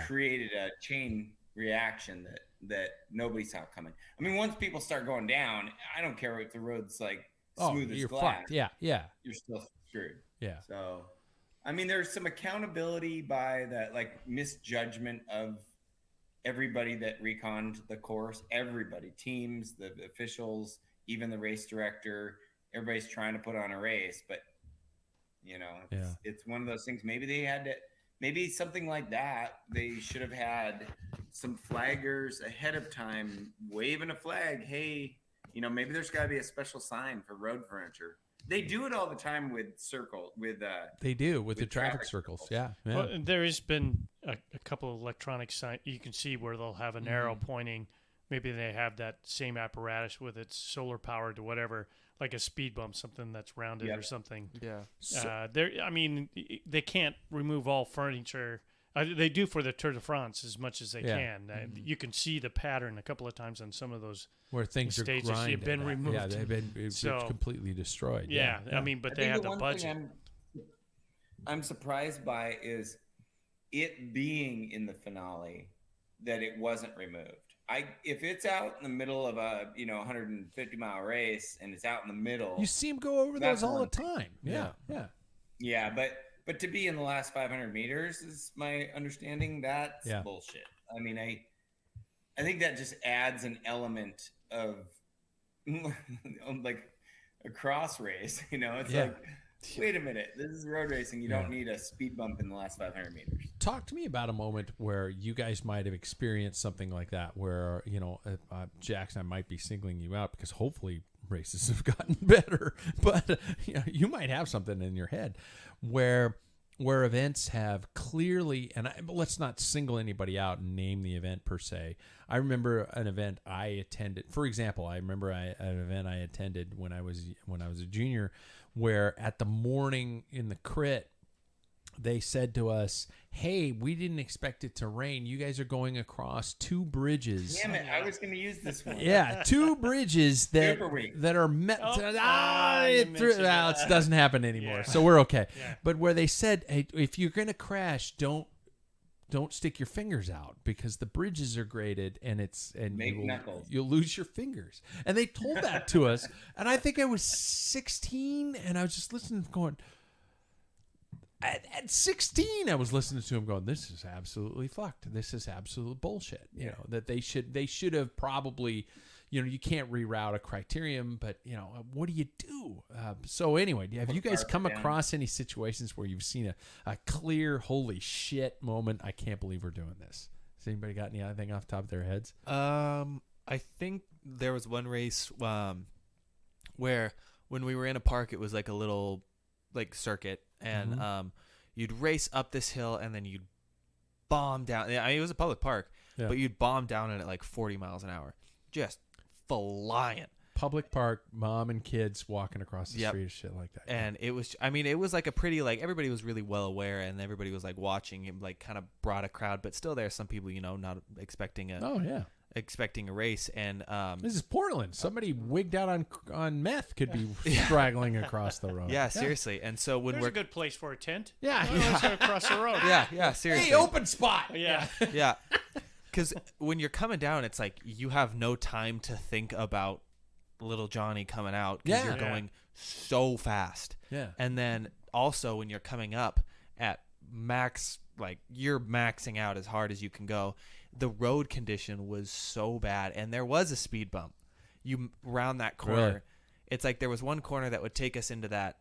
created a chain reaction that nobody saw coming. Once people start going down, I don't care if the road's like smooth as you're glass. fucked. Yeah. You're still screwed. Yeah. So, there's some accountability by that, like misjudgment of everybody that reconned the course. Everybody, teams, the officials, even the race director. Everybody's trying to put on a race, but it's one of those things. Maybe they had to. Maybe something like that. They should have had some flaggers ahead of time waving a flag. Hey, maybe there's got to be a special sign for road furniture. They do it all the time with the traffic circles. Yeah. Well, there has been a couple of electronic signs you can see where they'll have an arrow pointing. Maybe they have that same apparatus with its solar powered or whatever, like a speed bump, something that's rounded or something. Yeah. They can't remove all furniture. They do for the Tour de France as much as they can. You can see the pattern a couple of times on some of those where things stages are grinded. Have been removed. Yeah, they've been completely destroyed. Yeah. But they have the budget. I'm surprised by is it being in the finale that it wasn't removed. If it's out in the middle of a 150-mile race and it's out in the middle, you see them go over those all the time. Yeah, but to be in the last 500 meters is my understanding. That's bullshit. I think that just adds an element of like a cross race. It's like, wait a minute, this is road racing. You don't need a speed bump in the last 500 meters. Talk to me about a moment where you guys might have experienced something like that, where Jackson, I might be singling you out because hopefully races have gotten better, but you might have something in your head where events have clearly, and let's not single anybody out and name the event per se. I remember an event I attended. For example, I remember an event I attended when I was a junior, where at the morning in the crit, they said to us, hey, we didn't expect it to rain. You guys are going across two bridges. Damn it, I was going to use this one. Yeah, two bridges that are met. It doesn't happen anymore, so we're okay. Yeah. But where they said, hey, if you're going to crash, don't stick your fingers out because the bridges are graded and you'll lose your fingers. And they told that to us. And I think I was 16 and I was just listening going, at 16, I was listening to him going, "This is absolutely fucked. This is absolute bullshit." You know, that they should have probably, you know, you can't reroute a criterium, but you know, what do you do? So anyway, have you guys come across any situations where you've seen a clear holy shit moment? I can't believe we're doing this. Has anybody got anything off the top of their heads? I think there was one race where when we were in a park, it was like a little like circuit, and you'd race up this hill and then you'd bomb down. I mean, it was a public park, but you'd bomb down it at like 40 miles an hour, just flying. Public park, mom and kids walking across the street, shit like that. And it was, I mean, it was like a pretty, like, everybody was really well aware, and everybody was like watching. It like kind of brought a crowd, but still there are some people, you know, not expecting a race. And this is Portland. Somebody wigged out on meth could be straggling across the road. Yeah, seriously. And so when There's a good place for a tent. Yeah, Let's across the road. Yeah, seriously. Hey, open spot. Yeah. Yeah. Because when you're coming down, it's like you have no time to think about little Johnny coming out because you're going so fast. Yeah. And then also when you're coming up at max, like you're maxing out as hard as you can go, the road condition was so bad, and there was a speed bump. You round that corner. Really? It's like there was one corner that would take us into that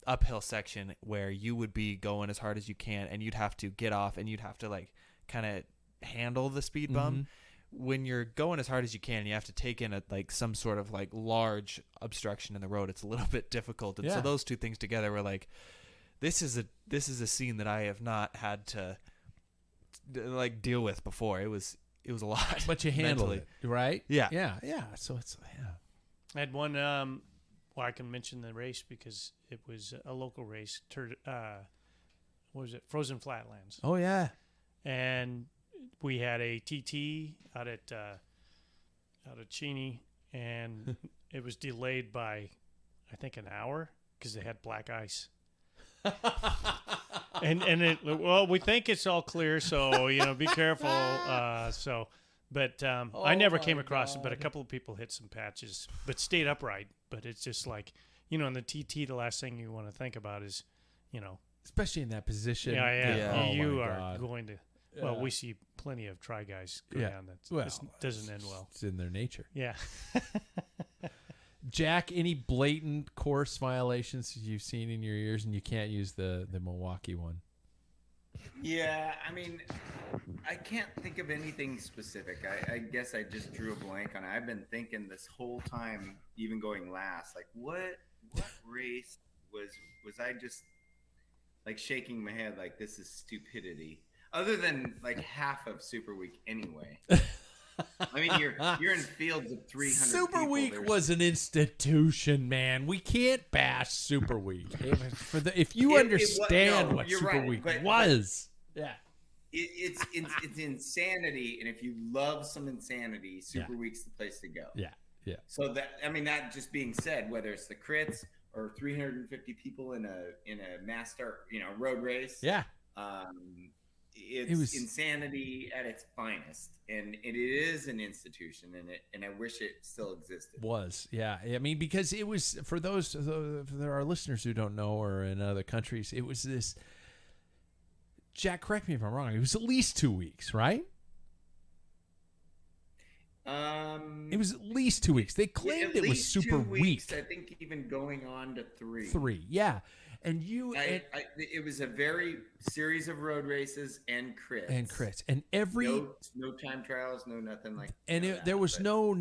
uphill section where you would be going as hard as you can, and you'd have to get off, and you'd have to like kind of handle the speed bump. When you're going as hard as you can, you have to take in like some sort of like large obstruction in the road. It's a little bit difficult, and so those two things together were like, this is a scene that I have not had to like deal with before. It was a lot, but you handled it, right? Yeah. So it's I had one. Well, I can mention the race because it was a local race. What was it? Frozen Flatlands. Oh yeah. And we had a TT out at Cheney, and it was delayed by, I think, an hour because they had black ice. and we think it's all clear, so you know, be careful. I never came across it, but a couple of people hit some patches, but stayed upright. But it's just like, you know, in the TT, the last thing you want to think about is, you know, especially in that position. Yeah. Oh, you are going to. Well, we see plenty of try guys go down that doesn't end well. It's in their nature. Yeah. Jack, any blatant course violations you've seen in your years, and you can't use the Milwaukee one? Yeah, I mean, I can't think of anything specific. I guess I just drew a blank on it. I've been thinking this whole time, even going last, like what race was I just like shaking my head like this is stupidity? Other than like half of Super Week anyway. I mean, you're in fields of 300 Super people. Week was an institution, man. We can't bash Super Week. If you understand what Super Week was. Yeah. It's insanity, and if you love some insanity, Super Week's the place to go. Yeah. So that just being said, whether it's the crits or 350 people in a mass start, road race. Yeah. It was insanity at its finest, and it is an institution, and I wish it still existed. I mean, because it was for there are listeners who don't know or in other countries, it was this. Jack, correct me if I'm wrong. It was at least 2 weeks, right? It was at least 2 weeks. They claimed it was Super Week. I think even going on to 3. 3, yeah. And it was a very series of road races and crits. And every no time trials, no nothing like. And there was no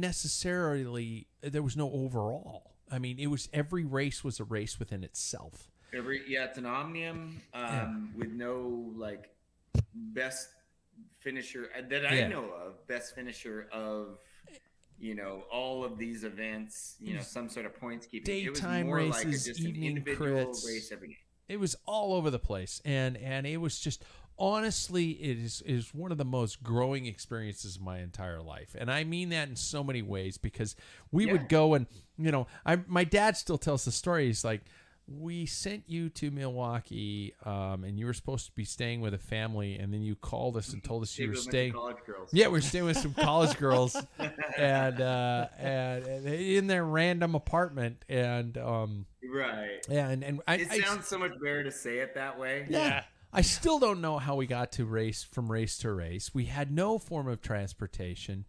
overall. I mean, it was every race was a race within itself. It's an omnium with no like best finisher that I know of. Best finisher of. All of these events, some sort of points keeping. Daytime it was more races, like just evening an individual crits. race every day. It was all over the place, and it was just honestly, it is one of the most growing experiences of my entire life, and I mean that in so many ways because we would go and my dad still tells the story. He's like, we sent you to Milwaukee, and you were supposed to be staying with a family, and then you called us and told us you were staying. Yeah, we're staying with some college girls, and in their random apartment, and it Right. Yeah, and It sounds so much better to say it that way. Yeah. I still don't know how we got to race to race. We had no form of transportation.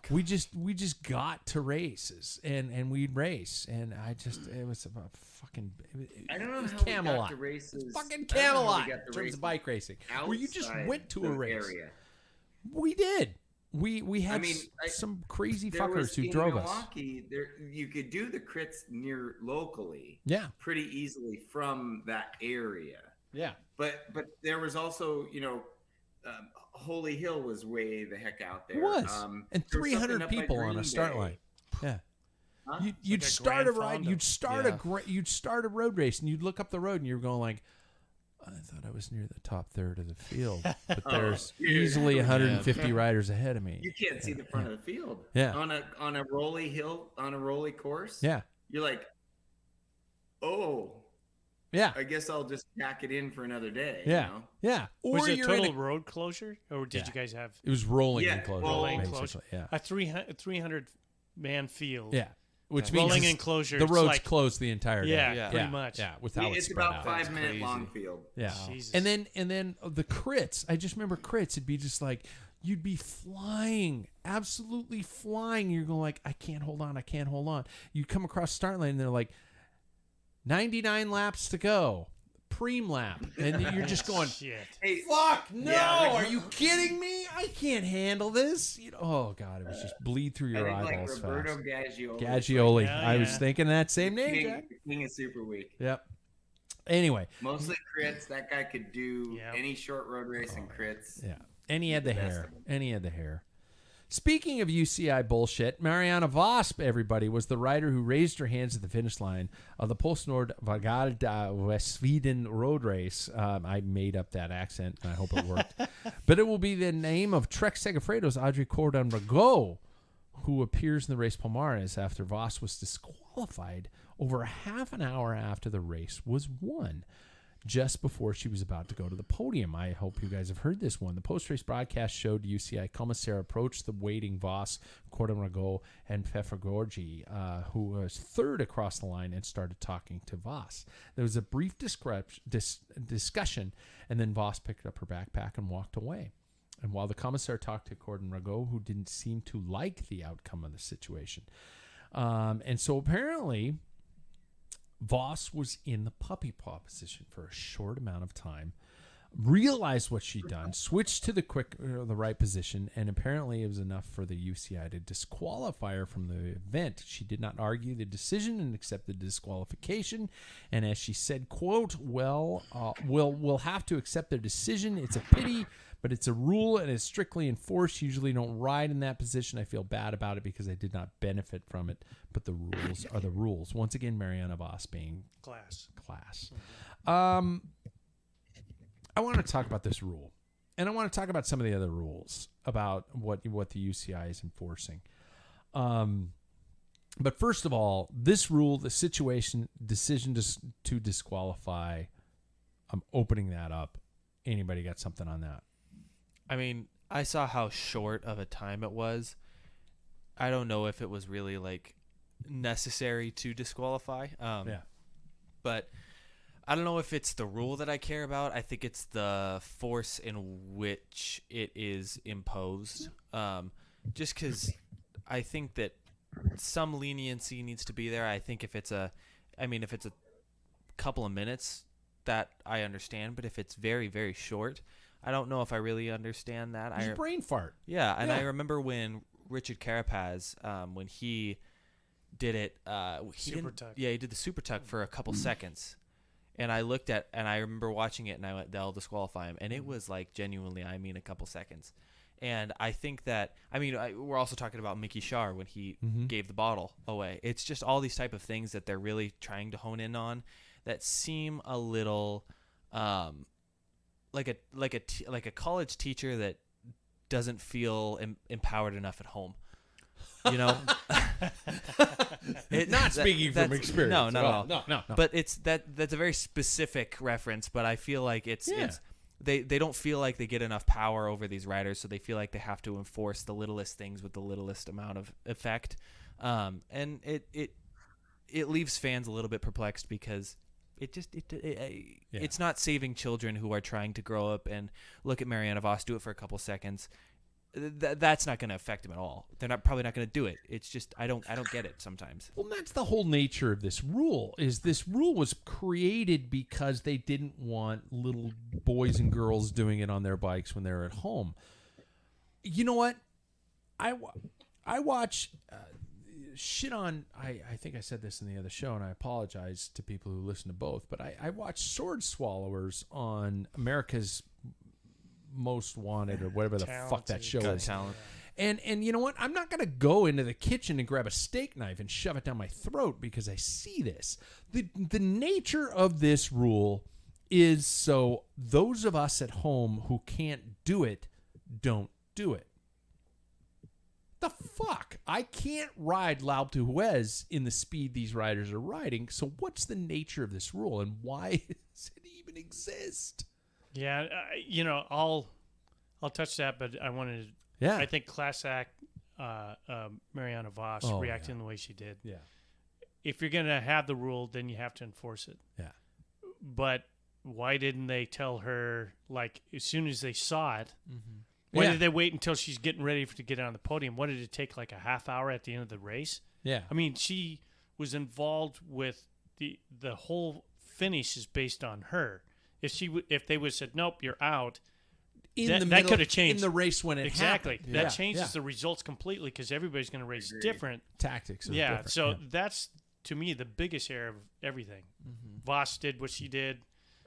We just got to races and we'd race, and it was about fucking. I don't know how Camelot. we got to races. Fucking Camelot in terms races of bike racing, where you just went to a race. Area. We did. We had some crazy fuckers who drove Milwaukee, you could do the crits near locally. Yeah. Pretty easily from that area. Yeah. But there was also, Holy Hill was way the heck out there. It was. And 300 people on a start line. Yeah. Huh? You'd like a start a grand ride. fondo. You'd start a road race, and you'd look up the road, and you're going like, I thought I was near the top third of the field, but there's easily 150 riders ahead of me. You can't see the front of the field. Yeah. On a rolly hill, on a rolly course. Yeah. You're like, oh. Yeah. I guess I'll just pack it in for another day. Yeah. You know? Yeah. Or Was it you're total road closure, or did you guys have? It was rolling Yeah, enclosure. rolling basically. enclosure. Yeah. A 300 man field. Yeah. Which means rolling enclosure. the it's road's like, closed the entire day. Yeah, pretty much. Yeah, with how It's spread about out. 5 minute crazy. long field. Yeah. Jesus. And then the crits. I just remember crits. It'd be just like you'd be flying, absolutely flying. You're going like, I can't hold on. You'd come across start line and they're like 99 laps to go. Preem lap. And you're just going, Shit. Hey, fuck, no. Yeah, Are you kidding me? I can't handle this. Oh, God. It was just bleed through your I think eyeballs like Roberto fast. Gaggioli. Gaggioli. Yeah, I was yeah. thinking that same name, King, Jack. King of Super Week. Yep. Anyway. Mostly crits. That guy could do Yep. any short road race and crits. Yeah. And he had the best hair. of 'em. And he had the hair. Speaking of UCI bullshit, Mariana Vosp, everybody, was the rider who raised her hands at the finish line of the PostNord Vagada Westveden road race. I made up that accent, and I hope it worked. But it will be the name of Trek Segafredo's Audrey Cordon Rago, who appears in the race Palmares after Vos was disqualified over half an hour after the race was won, just before she was about to go to the podium. I hope you guys have heard this one. The post-race broadcast showed UCI Commissaire approach the waiting Vos, Cordon Rago, and Pfeffergorgi, who was third across the line, and started talking to Vos. There was a brief discussion, and then Vos picked up her backpack and walked away. And while the Commissaire talked to Cordon Rago, who didn't seem to like the outcome of the situation. And so apparently Vos was in the puppy paw position for a short amount of time, realized what she'd done, switched to the right position, and apparently it was enough for the UCI to disqualify her from the event. She did not argue the decision and accepted disqualification. And as she said, quote, we'll have to accept their decision. It's a pity, but it's a rule and it's strictly enforced. Usually don't ride in that position. I feel bad about it because I did not benefit from it, but the rules are the rules. Once again, Mariana Vos being class. I want to talk about this rule, and I want to talk about some of the other rules about what the UCI is enforcing. But first of all, this rule, the decision to disqualify, I'm opening that up. Anybody got something on that? I mean, I saw how short of a time it was. I don't know if it was really like necessary to disqualify. But I don't know if it's the rule that I care about. I think it's the force in which it is imposed. Just because I think that some leniency needs to be there. I think if it's a couple of minutes, that I understand. But if it's very, very short, I don't know if I really understand that. It's a brain fart. Yeah, and I remember when Richard Carapaz, when he did it, Super tuck. Yeah, he did the super tuck for a couple seconds, and I remember watching it, and I went, "They'll disqualify him," and it was like genuinely, a couple seconds. And I think that, we're also talking about Mickey Shar when he gave the bottle away. It's just all these type of things that they're really trying to hone in on that seem a little like a college teacher that doesn't feel empowered enough at home. You know, Not speaking from experience. No, not at all. No. But that's a very specific reference. But I feel like it's they don't feel like they get enough power over these riders, so they feel like they have to enforce the littlest things with the littlest amount of effect. And it leaves fans a little bit perplexed because it's not saving children who are trying to grow up and look at Mariana Voss, do it for a couple seconds. That's not going to affect them at all. They're probably not going to do it. It's just I don't get it sometimes. Well, that's the whole nature of this rule. Is this rule was created because they didn't want little boys and girls doing it on their bikes when they're at home. You know what? I watch shit on. I think I said this in the other show, and I apologize to people who listen to both. But I watch Sword Swallowers on America's Most Wanted or whatever the fuck that show is. Talent. And you know what? I'm not going to go into the kitchen and grab a steak knife and shove it down my throat because I see this. The nature of this rule is so those of us at home who can't do it don't do it. The fuck? I can't ride L'Alpe d'Huez in the speed these riders are riding. So what's the nature of this rule and why does it even exist? Yeah, I'll touch that, but I wanted to. Yeah. I think Class Act Mariana Voss reacting the way she did. Yeah. If you're going to have the rule, then you have to enforce it. Yeah. But why didn't they tell her, like, as soon as they saw it, Mm-hmm. why did they wait until she's getting ready to get on the podium? What did it take, like a half hour at the end of the race? Yeah. I mean, she was involved with the whole finish is based on her. If they would have said, nope, you're out, that could have changed in the race when it exactly. happened. That changes the results completely because everybody's going to race different. Tactics are Yeah, different. so that's, to me, the biggest error of everything. Mm-hmm. Voss did what she did.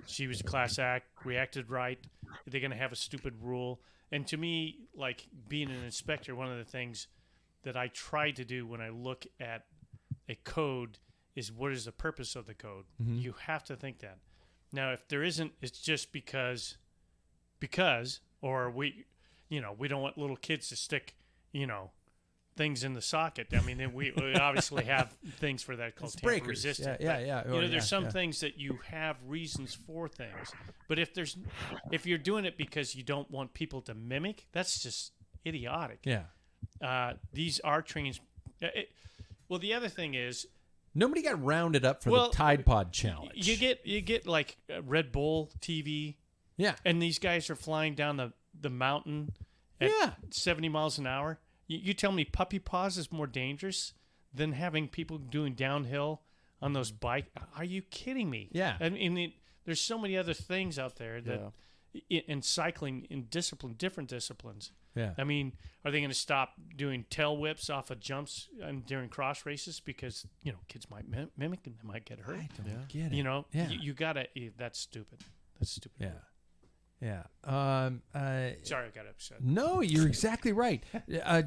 She was a class act, reacted right. They're going to have a stupid rule. And to me, like being an inspector, one of the things that I try to do when I look at a code is what is the purpose of the code? Mm-hmm. You have to think that. Now, if there isn't, it's just because, or we don't want little kids to stick, things in the socket. I mean, then we obviously have things for that called tamper breakers. resistant. Yeah. But, there's some things that you have reasons for things. But if you're doing it because you don't want people to mimic, that's just idiotic. Yeah. These are trains. Well, the other thing is, nobody got rounded up for the Tide Pod challenge. You get like Red Bull TV. Yeah. And these guys are flying down the mountain at 70 miles an hour. You tell me puppy paws is more dangerous than having people doing downhill on those bikes? Are you kidding me? Yeah. I mean, there's so many other things out there that in cycling, in different disciplines. Yeah. I mean, are they going to stop doing tail whips off of jumps during cross races because, kids might mimic and they might get hurt? I don't get it. You got to – that's stupid. That's stupid. Yeah. Yeah. Sorry, I got upset. No, you're exactly right.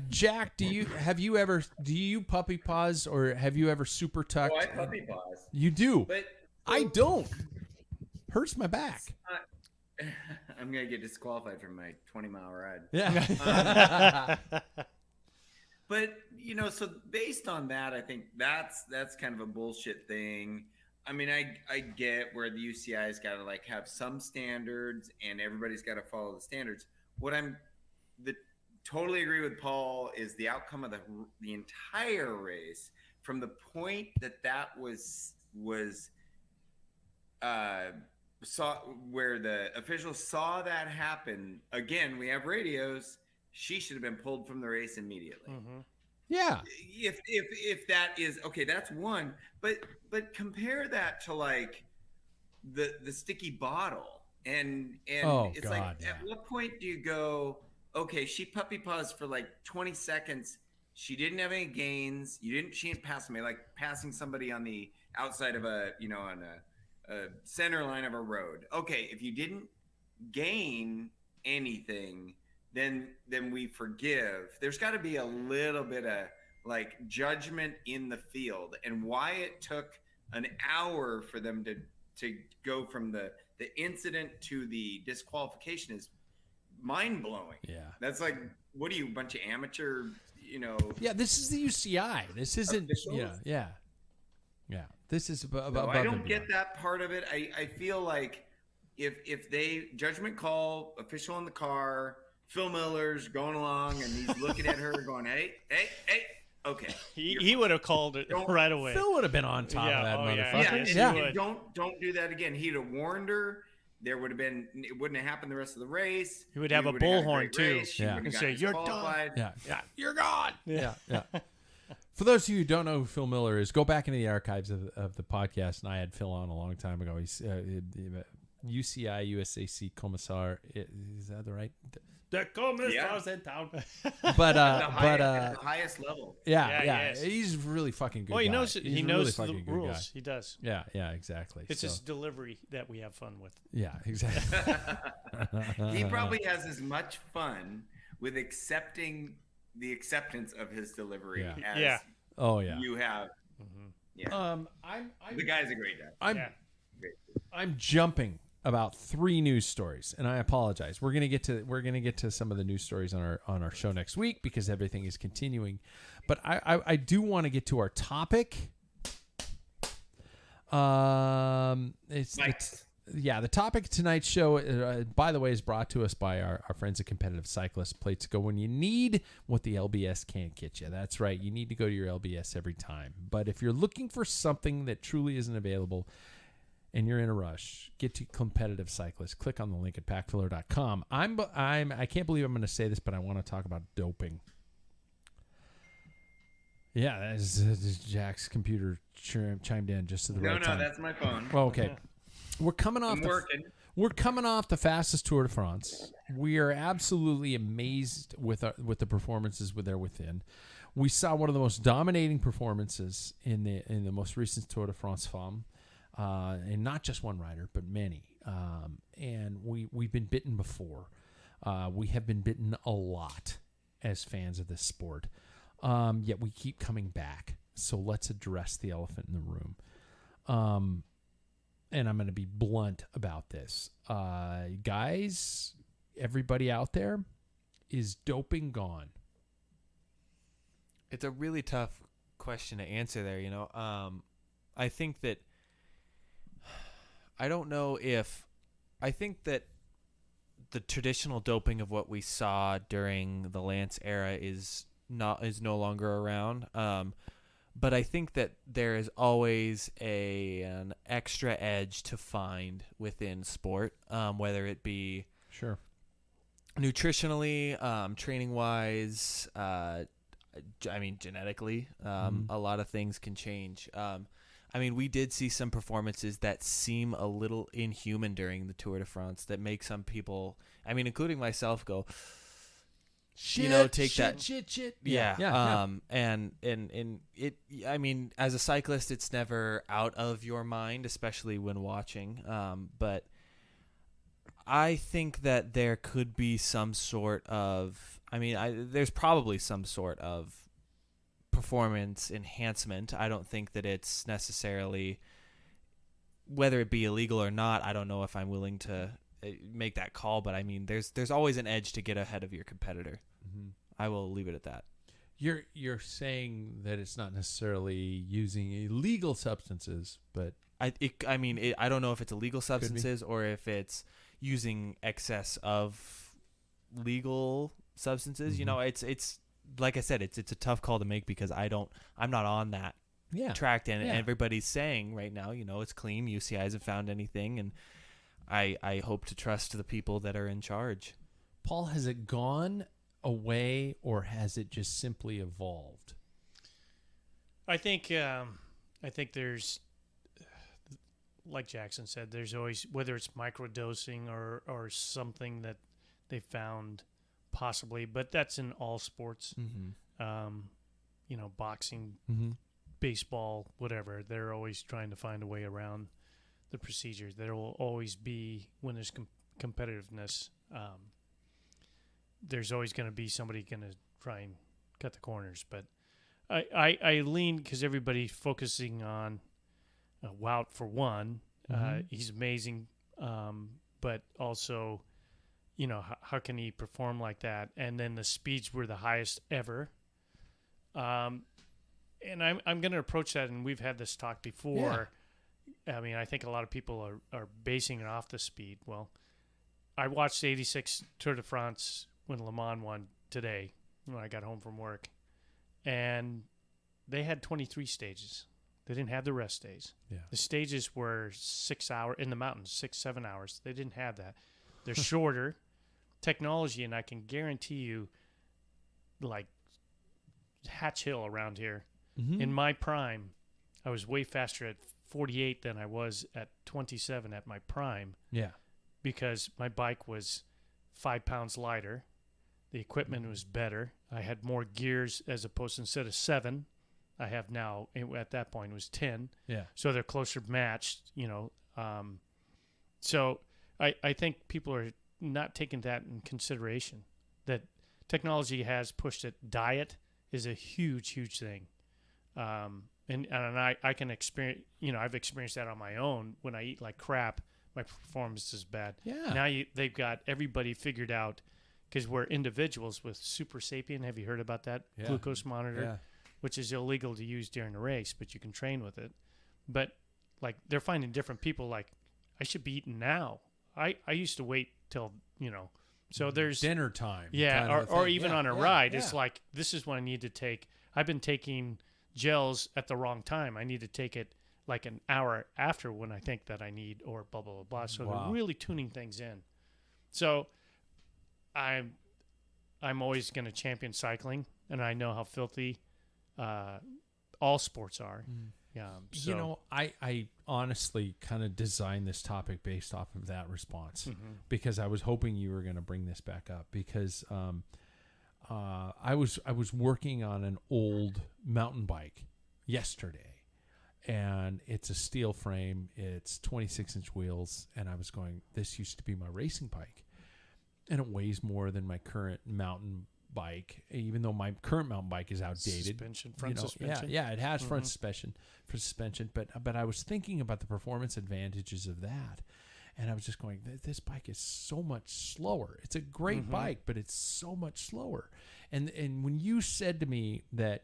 Jack, do you puppy paws or have you ever super tucked? Oh, I puppy paws. You do. But I don't. Hurts my back. I'm going to get disqualified from my 20-mile ride. Yeah. But, so based on that, I think that's kind of a bullshit thing. I mean, I get where the UCI's got to have some standards and everybody's got to follow the standards. Totally agree with Paul is the outcome of the entire race from the point that was saw where the officials saw that happen. Again, we have radios. She should have been pulled from the race immediately. Mm-hmm. Yeah. If that is okay, that's one. But compare that to the sticky bottle and it's God, at what point do you go, okay, she puppy paws for 20 seconds. She didn't have any gains. She didn't pass me, like passing somebody on the outside of on a center line of a road. Okay, if you didn't gain anything, then we forgive. There's got to be a little bit of judgment in the field, and why it took an hour for them to go from the incident to the disqualification is mind-blowing. Yeah. That's what are you, a bunch of amateur, Yeah, this is the UCI. This isn't officials? Yeah. This is above No, I don't and get beyond. that part of it. I feel like if they judgment call, official in the car, Phil Miller's going along and he's looking at her going, hey, Okay. He would have called it right away. Phil would have been on top of that motherfucker. Yeah. Don't do that again. He'd have warned her. There would have been. It wouldn't have happened the rest of the race. He would have a bullhorn too. And say, "You're done." Yeah, you're gone. Yeah. For those of you who don't know who Phil Miller is, go back into the archives of the podcast, and I had Phil on a long time ago. He's UCI USAC Commissar. Is that the right? The commissar's in town. But the highest level. Yeah. He's really fucking good. Well, he guy. knows Really the rules. He does. Yeah, exactly. It's his delivery that we have fun with. Yeah, exactly. He probably has as much fun with accepting the acceptance of his delivery as you have. Mm-hmm. Yeah. The guy's a great guy. I'm jumping about 3 news stories, and I apologize. We're gonna get to some of the news stories on our show next week because everything is continuing. But I do want to get to our topic. The topic of tonight's show, by the way, is brought to us by our friends at Competitive Cyclists. Plates go when you need what the LBS can't get you. That's right. You need to go to your LBS every time. But if you're looking for something that truly isn't available and you're in a rush, get to Competitive Cyclists. Click on the link at packfiller.com. I can't believe I'm going to say this, but I want to talk about doping. Yeah, that is Jack's computer chimed in just to the right time. No, that's my phone. Well, okay. We're coming off the fastest Tour de France. We are absolutely amazed with the performances there within. We saw one of the most dominating performances in the most recent Tour de France Femmes, and not just one rider, but many. And we've been bitten before. We have been bitten a lot as fans of this sport. Yet we keep coming back. So let's address the elephant in the room. And I'm going to be blunt about this. Guys, everybody out there, is doping gone? It's a really tough question to answer there, I think that I think that the traditional doping of what we saw during the Lance era is no longer around. But I think that there is always an extra edge to find within sport, whether it be nutritionally, training wise, genetically. A lot of things can change. We did see some performances that seem a little inhuman during the Tour de France that make some people, including myself, go, shit. Yeah. And it, as a cyclist, it's never out of your mind, especially when watching. But I think that there could be some sort of, there's probably some sort of performance enhancement. I don't think that it's necessarily, whether it be illegal or not, I don't know if I'm willing to make that call, but there's always an edge to get ahead of your competitor. Mm-hmm. I will leave it at that. You're saying that it's not necessarily using illegal substances, but I don't know if it's illegal substances or if it's using excess of legal substances. Mm-hmm. It's like I said, it's a tough call to make because I'm not on that track, and everybody's saying right now, it's clean. UCI hasn't found anything, and I hope to trust the people that are in charge. Paul, has it gone away or has it just simply evolved? I think there's, like Jackson said, there's always, whether it's microdosing or something that they found possibly, but that's in all sports. Mm-hmm. Boxing, mm-hmm. baseball, whatever. They're always trying to find a way around the procedures. There will always be, when there's competitiveness, there's always going to be somebody going to try and cut the corners. But I lean, because everybody's focusing on Wout for one. Mm-hmm. He's amazing, but also, how can he perform like that? And then the speeds were the highest ever. And I'm going to approach that, and we've had this talk before. Yeah. I think a lot of people are basing it off the speed. Well, I watched 86 Tour de France when Le Mans won today when I got home from work. And they had 23 stages. They didn't have the rest days. Yeah. The stages were 6 hours in the mountains, 6-7 hours. They didn't have that. They're shorter technology, and I can guarantee you, like Hatch Hill around here, in my prime, I was way faster at 48 than I was at 27 at my prime. Yeah. Because my bike was 5 pounds lighter. The equipment was better. I had more gears as opposed to instead of 7. I have now, at that point, it was 10. Yeah. So they're closer matched, So I think people are not taking that in consideration, that technology has pushed it. Diet is a huge, huge thing. And I can experience, I've experienced that on my own. When I eat like crap, my performance is bad. Yeah. Now they've got everybody figured out, because we're individuals with Super Sapien. Have you heard about that? Yeah. Glucose monitor. Yeah. Which is illegal to use during a race, but you can train with it. But like they're finding different people like, I should be eating now. I used to wait till, so there's dinner time. Yeah. Or even on a ride. It's like, this is what I need to take. I've been taking gels at the wrong time. I need to take it like an hour after when I think that I need, or blah, blah, blah, blah. So they're really tuning things in. So I'm always going to champion cycling, and I know how filthy all sports are. Yeah. So. I honestly kind of designed this topic based off of that response, because I was hoping you were going to bring this back up, because I was working on an old mountain bike yesterday, and it's a steel frame. It's 26-inch wheels, and I was going, this used to be my racing bike, and it weighs more than my current mountain bike, even though my current mountain bike is outdated. Front suspension. Yeah, it has front suspension but I was thinking about the performance advantages of that, and I was just going, this bike is so much slower. It's a great bike, but it's so much slower. And when you said to me that,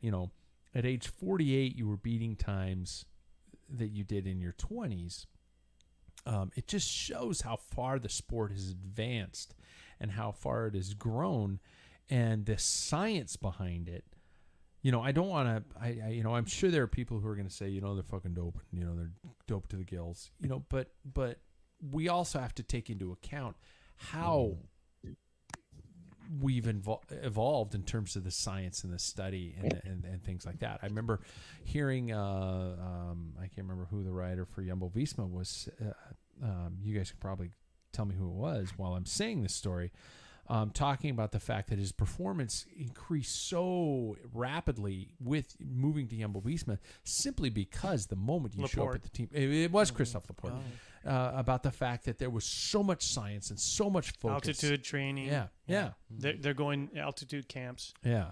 at age 48 you were beating times that you did in your 20s, it just shows how far the sport has advanced and how far it has grown. And the science behind it, I don't want to, I'm sure there are people who are going to say, they're fucking dope, they're dope to the gills, but we also have to take into account how we've evolved in terms of the science and the study and things like that. I remember hearing, I can't remember who the rider for Jumbo Visma was. You guys could probably tell me who it was while I'm saying this story. Talking about the fact that his performance increased so rapidly with moving to Jumbo Visma, simply because the moment you show up at the team, it was Christophe Laporte, about the fact that there was so much science and so much focus. Altitude training. Yeah. They're going altitude camps. Yeah.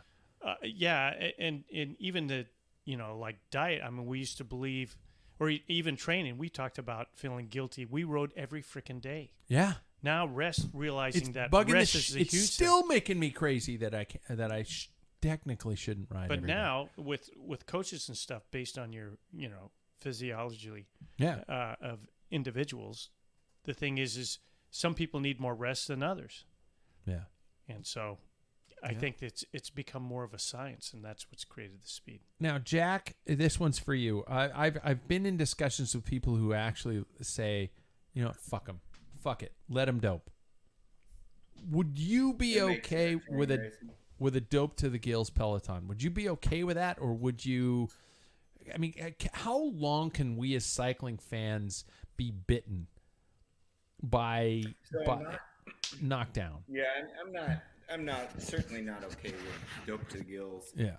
And even the, like diet. I mean, we used to believe, or even training, we talked about feeling guilty. We rode every freaking day. Yeah. Now realizing that bugging rest is a huge it's still making me crazy that I technically shouldn't ride. But every now day. with coaches and stuff based on your physiology of individuals, the thing is some people need more rest than others. Yeah, and so I think it's become more of a science, and that's what's created the speed. Now, Jack, this one's for you. I've been in discussions with people who actually say, fuck them. Fuck it. Let him dope. Would you be okay with a dope to the gills Peloton? Would you be okay with that, or would you? I mean, how long can we as cycling fans be bitten by knockdown? Yeah, I'm certainly not okay with dope to the gills. Yeah.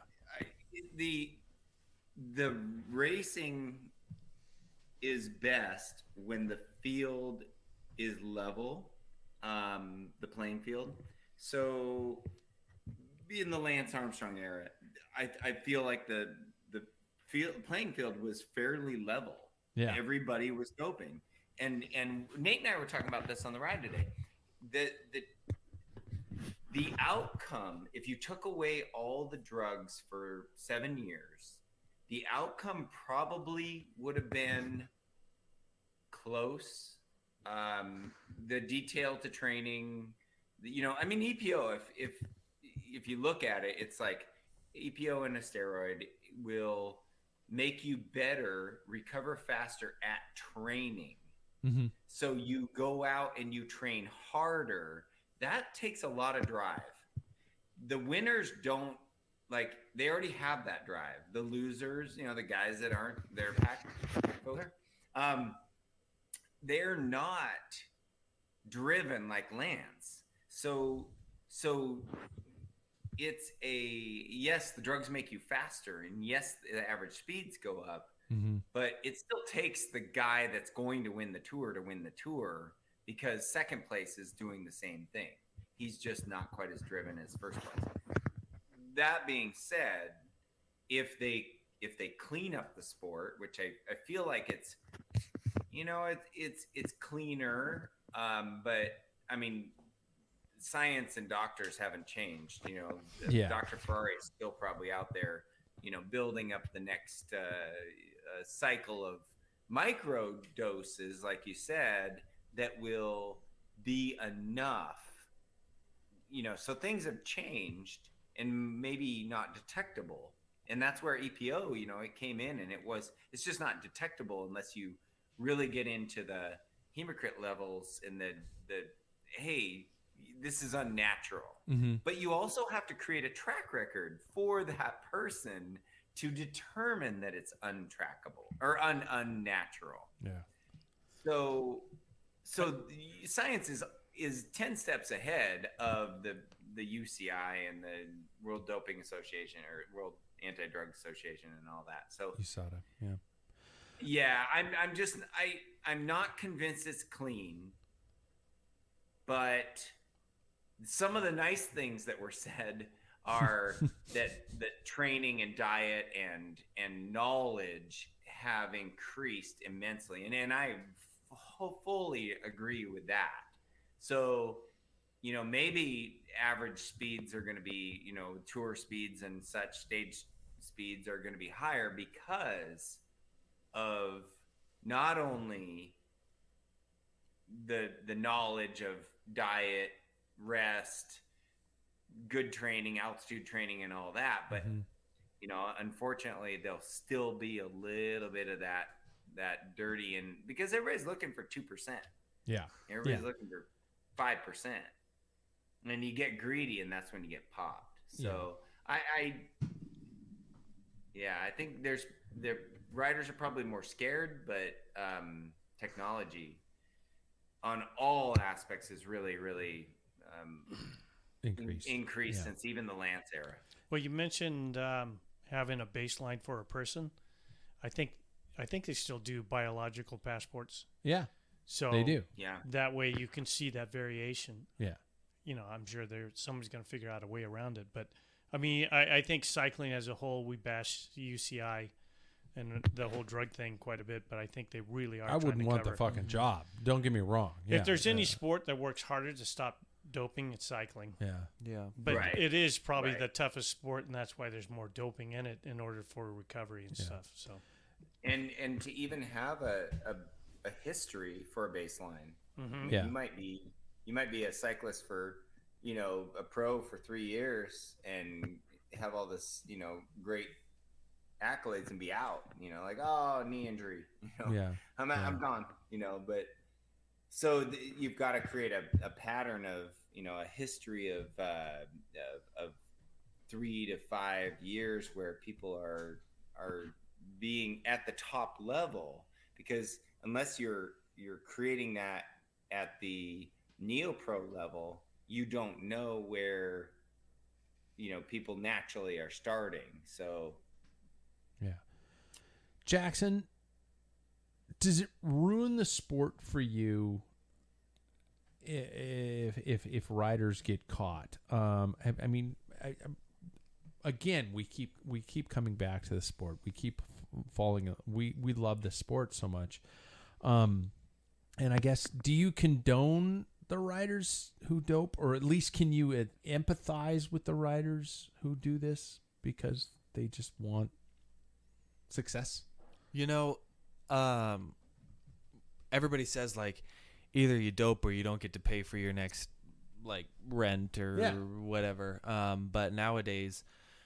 The racing is best when the field is level, the playing field. So in the Lance Armstrong era, I feel like the playing field was fairly level. Yeah. Everybody was doping. And Nate and I were talking about this on the ride today. The outcome, if you took away all the drugs for 7 years, the outcome probably would have been close. The detail to training, EPO, if you look at it, it's like EPO and a steroid will make you better, recover faster at training. Mm-hmm. So you go out and you train harder. That takes a lot of drive. The winners don't, like, they already have that drive. The losers, the guys that aren't their Packfiller, they're not driven like Lance. So it's yes, the drugs make you faster, and yes, the average speeds go up, but it still takes the guy that's going to win the tour, because second place is doing the same thing. He's just not quite as driven as first place. That being said, if they clean up the sport, which I feel like it's cleaner, but I mean, science and doctors haven't changed. Dr. Ferrari is still probably out there, building up the next cycle of micro doses, like you said, that will be enough. So things have changed and maybe not detectable. And that's where EPO, it came in, and it's just not detectable unless you really get into the hematocrit levels and the hey, this is unnatural. But you also have to create a track record for that person to determine that it's untrackable or unnatural. Yeah. So science is 10 steps ahead of the UCI and the World Doping Association or World Anti-Drug Association and all that. So USADA, yeah. Yeah, I'm not convinced it's clean, but some of the nice things that were said are that training and diet and knowledge have increased immensely, and I fully agree with that. So, maybe average speeds are going to be, tour speeds and such, stage speeds are going to be higher because of not only the knowledge of diet, rest, good training, altitude training, and all that, but unfortunately, there'll still be a little bit of that dirty, and because everybody's looking for 2%. Yeah. Everybody's looking for 5%. And you get greedy, and that's when you get popped. So I think the riders are probably more scared, but technology on all aspects is really, really increased since even the Lance era. Well, you mentioned having a baseline for a person. I think they still do biological passports. Yeah. So they do. Yeah. That way you can see that variation. Yeah. I'm sure somebody's going to figure out a way around it. But I mean, I think cycling as a whole, we bash the UCI and the whole drug thing quite a bit, but I think they really are. I wouldn't want the fucking job. Don't get me wrong. If there's any sport that works harder to stop doping, it's cycling. Yeah. But it is probably the toughest sport, and that's why there's more doping in it in order for recovery and stuff. So, and to even have a history for a baseline, you might be a cyclist for a pro for 3 years and have all this great accolades and be out, like, oh, knee injury, I'm gone, but so you've got to create a pattern of a history of 3 to 5 years where people are being at the top level, because unless you're creating that at the neo-pro level, you don't know where people naturally are starting. So Jackson, does it ruin the sport for you if riders get caught? I mean, again, we keep coming back to the sport. We keep falling. We love the sport so much. And I guess, do you condone the riders who dope, or at least can you empathize with the riders who do this because they just want success? Everybody says, like, either you dope or you don't get to pay for your next, like, rent or whatever. But nowadays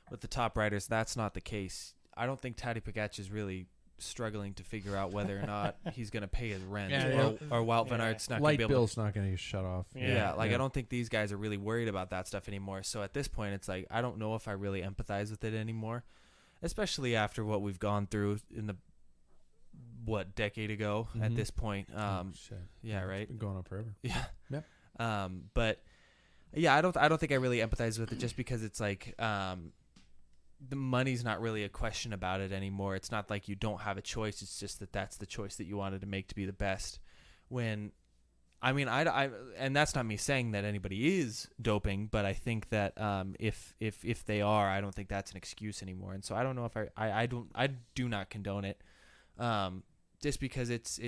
with the top riders, that's not the case. I don't think Taddy Pogacar is really struggling to figure out whether or not he's going to pay his rent or Wout van Aert's not going to be able Bill's not going to get shut off. I don't think these guys are really worried about that stuff anymore. So at this point, it's like I don't know if I really empathize with it anymore, especially after what we've gone through in the decade ago at this point. Shit. Yeah, right. It's been going on forever. Yeah. Yep. But yeah, I don't think I really empathize with it just because it's like the money's not really a question about it anymore. It's not like you don't have a choice. It's just that that's the choice that you wanted to make to be the best. When, I mean, I and that's not me saying that anybody is doping, but I think that if they are, I don't think that's an excuse anymore. And so I don't know if I do not condone it, just because it's.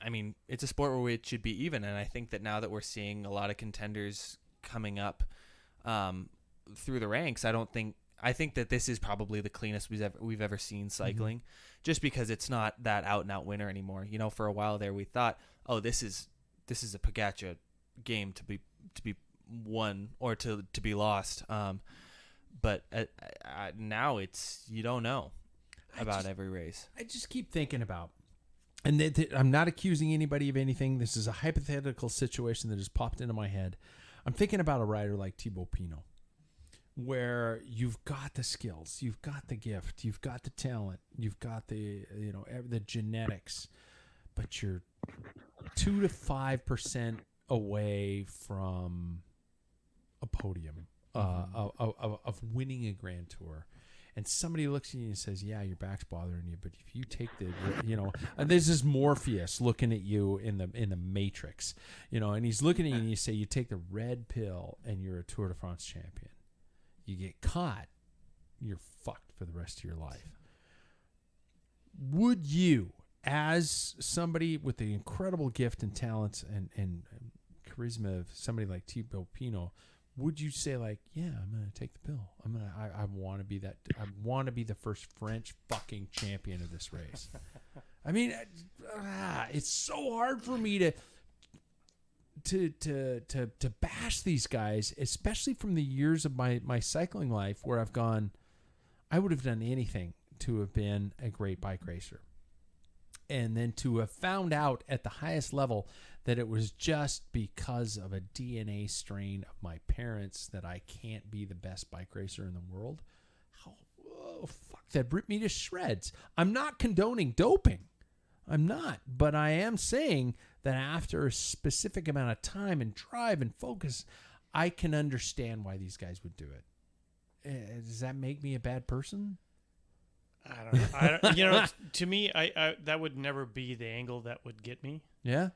I mean, it's a sport where it should be even, and I think that now that we're seeing a lot of contenders coming up through the ranks, I think that this is probably the cleanest we've ever seen cycling, just because it's not that out and out winner anymore. You know, for a while there, we thought, oh, this is a Pogacar game to be won or to be lost. But now you don't know about every race. I just keep thinking about. And I'm not accusing anybody of anything. This is a hypothetical situation that has popped into my head. I'm thinking about a rider like Thibaut Pinot, where you've got the skills, you've got the gift, you've got the talent, you've got the genetics, but you're 2 to 5% away from a podium of winning a Grand Tour. And somebody looks at you and says, yeah, your back's bothering you, but if you take this is Morpheus looking at you in the Matrix, and he's looking at you and you say, you take the red pill and you're a Tour de France champion. You get caught, you're fucked for the rest of your life. Would you, as somebody with the incredible gift and talents and charisma of somebody like Thibaut Pinot, would you say like, yeah, I'm gonna take the pill. I want to be that. I want to be the first French fucking champion of this race. I mean, it's so hard for me to bash these guys, especially from the years of my cycling life where I've gone, I would have done anything to have been a great bike racer. And then to have found out at the highest level that it was just because of a DNA strain of my parents that I can't be the best bike racer in the world. Fuck, that ripped me to shreds. I'm not condoning doping. I'm not. But I am saying that after a specific amount of time and drive and focus, I can understand why these guys would do it. Does that make me a bad person? I don't know. To me, I that would never be the angle that would get me. Yeah.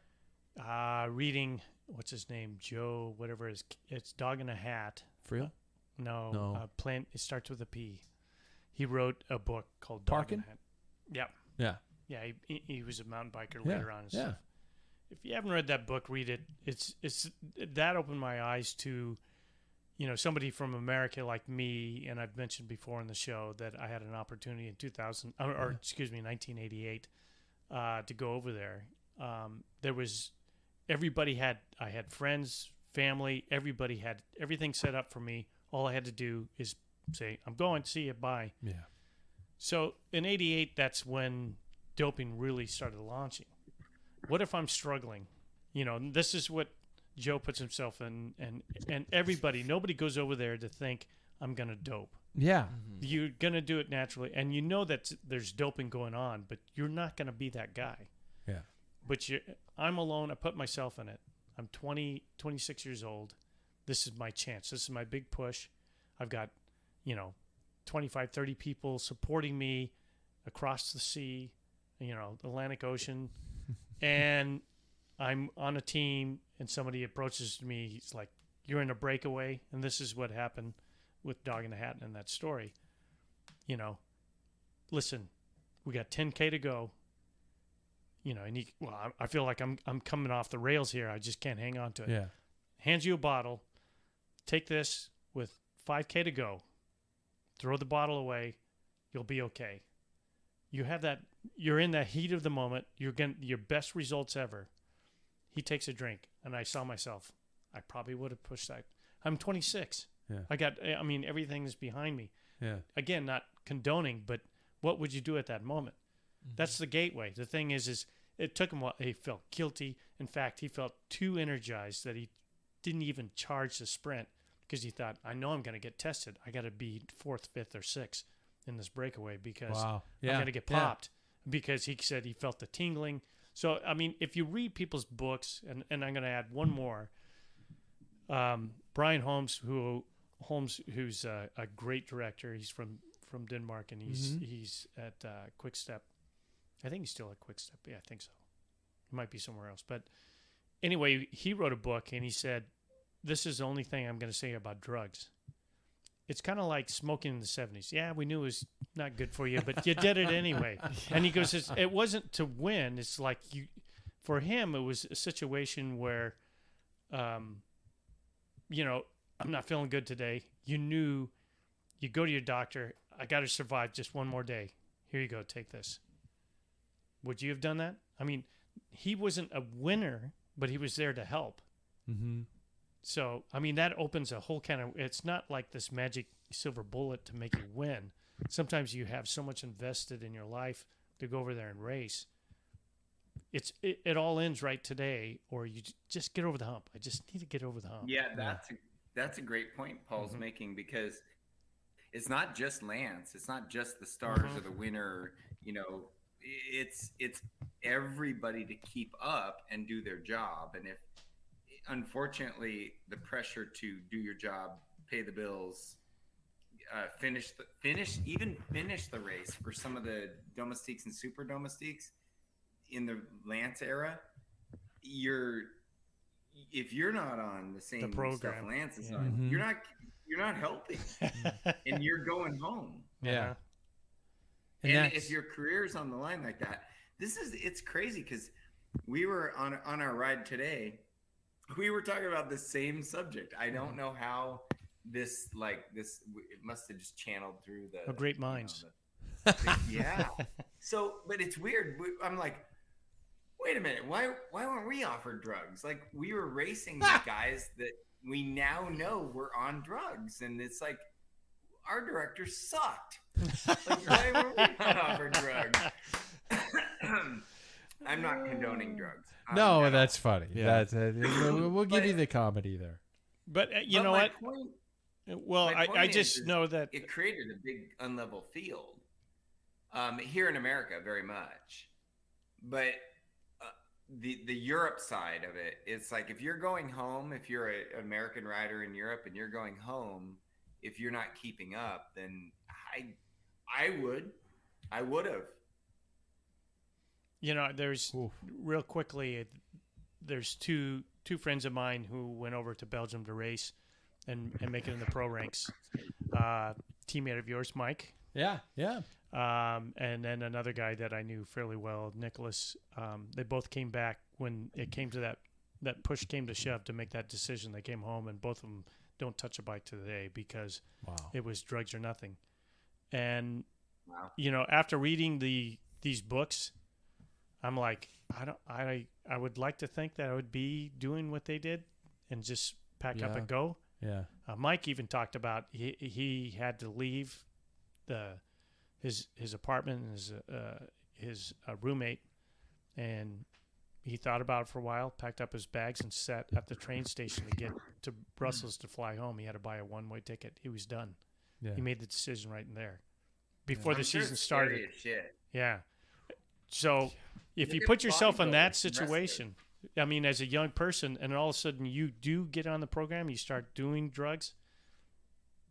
Reading, what's his name? Joe, whatever it's Dog in a Hat. Friel? No. Plant. It starts with a P. He wrote a book called Dog in a Hat. Yeah. Yeah. He was a mountain biker later on. And stuff. If you haven't read that book, read it. It's that opened my eyes to, somebody from America like me, and I've mentioned before in the show that I had an opportunity in 1988, to go over there. There was I had friends, family, everybody had everything set up for me. All I had to do is say, I'm going, see you, bye. Yeah. So in 88, that's when doping really started launching. What if I'm struggling? This is what Joe puts himself in, and everybody, nobody goes over there to think I'm going to dope. Yeah. Mm-hmm. You're going to do it naturally. And that there's doping going on, but you're not going to be that guy. Yeah. But I'm alone. I put myself in it. I'm 26 years old. This is my chance. This is my big push. I've got, 25, 30 people supporting me across the sea, the Atlantic Ocean. And I'm on a team, and somebody approaches me. He's like, you're in a breakaway. And this is what happened with Dog in the Hat in that story. Listen, we got 10K to go. And I feel like I'm coming off the rails here. I just can't hang on to it. Yeah. Hands you a bottle. Take this with 5K to go. Throw the bottle away. You'll be okay. You have that. You're in that heat of the moment. You're getting your best results ever. He takes a drink, and I saw myself. I probably would have pushed that. I'm 26. Yeah. Everything is behind me. Yeah. Again, not condoning, but what would you do at that moment? That's the gateway. The thing is it took him he felt guilty. In fact, he felt too energized that he didn't even charge the sprint because he thought, I know I'm going to get tested. I got to be 4th, 5th, or 6th in this breakaway because I'm going to get popped. Because he said he felt the tingling. So, I mean, if you read people's books, and I'm going to add one more, Brian Holmes, who's a great director. He's from Denmark, and he's at Quick Step. I think he's still at Quick Step. Yeah, I think so. He might be somewhere else. But anyway, he wrote a book, and he said, this is the only thing I'm going to say about drugs. It's kind of like smoking in the 70s. Yeah, we knew it was not good for you, but you did it anyway. And he goes, it wasn't to win. It's like for him, it was a situation where, I'm not feeling good today. You knew, you go to your doctor. I got to survive just one more day. Here you go. Take this. Would you have done that? I mean, he wasn't a winner, but he was there to help. Mm-hmm. So, I mean, that opens a whole it's not like this magic silver bullet to make you win. Sometimes you have so much invested in your life to go over there and race. It all ends right today, or you just get over the hump. I just need to get over the hump. Yeah, that's a great point Paul's making, because it's not just Lance. It's not just the stars or the winner. It's everybody to keep up and do their job. And if, unfortunately, the pressure to do your job, pay the bills, finish the race for some of the domestiques and super domestiques in the Lance era, if you're not on the same stuff Lance is on, you're not helping, and you're going home. Yeah. And if your career's on the line like that, it's crazy, because we were on our ride today. We were talking about the same subject. I don't know how this it must have just channeled through the great minds. Yeah. So, but it's weird. I'm like, wait a minute. Why weren't we offered drugs? Like, we were racing the guys that we now know were on drugs, and it's like, our director sucked. Like, why were we not offered drugs? I'm not condoning drugs. No, that's funny. Yeah. We'll give you the comedy there. But you know what? I just know that it created a big unlevel field here in America, very much. But the Europe side of it, it's like, if you're going home, if you're an American rider in Europe and you're going home, if you're not keeping up, then I would have. There's real quickly, there's two friends of mine who went over to Belgium to race and make it in the pro ranks. Teammate of yours, Mike. Yeah. And then another guy that I knew fairly well, Nicholas. They both came back when it came to that push came to shove to make that decision. They came home, and both of them don't touch a bike today because it was drugs or nothing. And after reading these books, I'm like, I would like to think that I would be doing what they did and just pack up and go. Yeah. Mike even talked about he had to leave his apartment and his roommate, and he thought about it for a while, packed up his bags, and sat at the train station to get to Brussels to fly home. He had to buy a one-way ticket. He was done. Yeah. He made the decision right in there before the season started. Yeah. So if you put yourself in that situation, I mean, as a young person, and all of a sudden you do get on the program, you start doing drugs,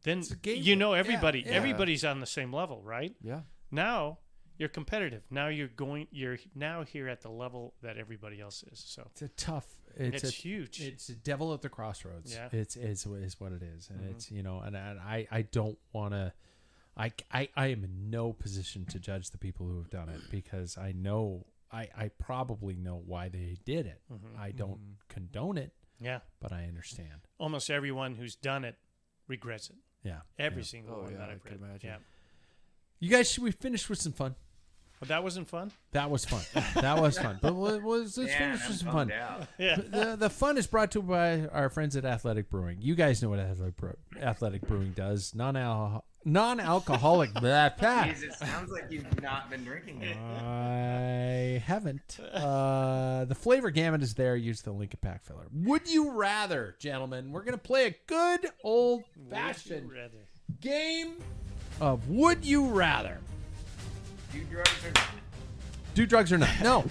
then everybody, everybody's on the same level, right? Yeah. Now you're competitive. Now you're now here at the level that everybody else is. So it's huge. It's a devil at the crossroads. Yeah. It's what it is. And it's, and I don't want to, I am in no position to judge the people who have done it, because I know, I probably know why they did it. I don't condone it. Yeah. But I understand. Almost everyone who's done it regrets it. Yeah. Every single one that I've read. Imagine. Yeah. You guys, should we finish with some fun? Well, that wasn't fun? That was fun. But let's finish with some fun. Yeah. The fun is brought to you by our friends at Athletic Brewing. You guys know what Athletic Brewing does. Non-alcoholic. Jesus, sounds like you've not been drinking it. I haven't. The flavor gamut is there. Use the link at Packfiller. Would you rather, gentlemen? We're gonna play a good old-fashioned game of Would You Rather. Do drugs or not? Do drugs or not? No,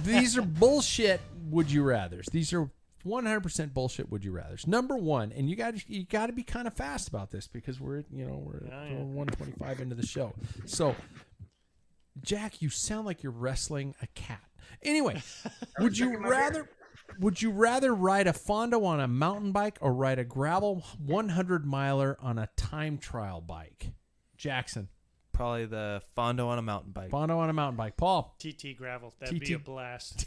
these are bullshit. Would you rather's? These are 100% bullshit. Would you rather's? Number one, and you got to be kind of fast about this because we're 125 into the show. So, Jack, you sound like you're wrestling a cat. Anyway, would you rather ride a Fondo on a mountain bike or ride a gravel 100 miler on a time trial bike? Jackson. Probably the Fondo on a mountain bike. Fondo on a mountain bike. Paul. TT gravel. That'd be a blast.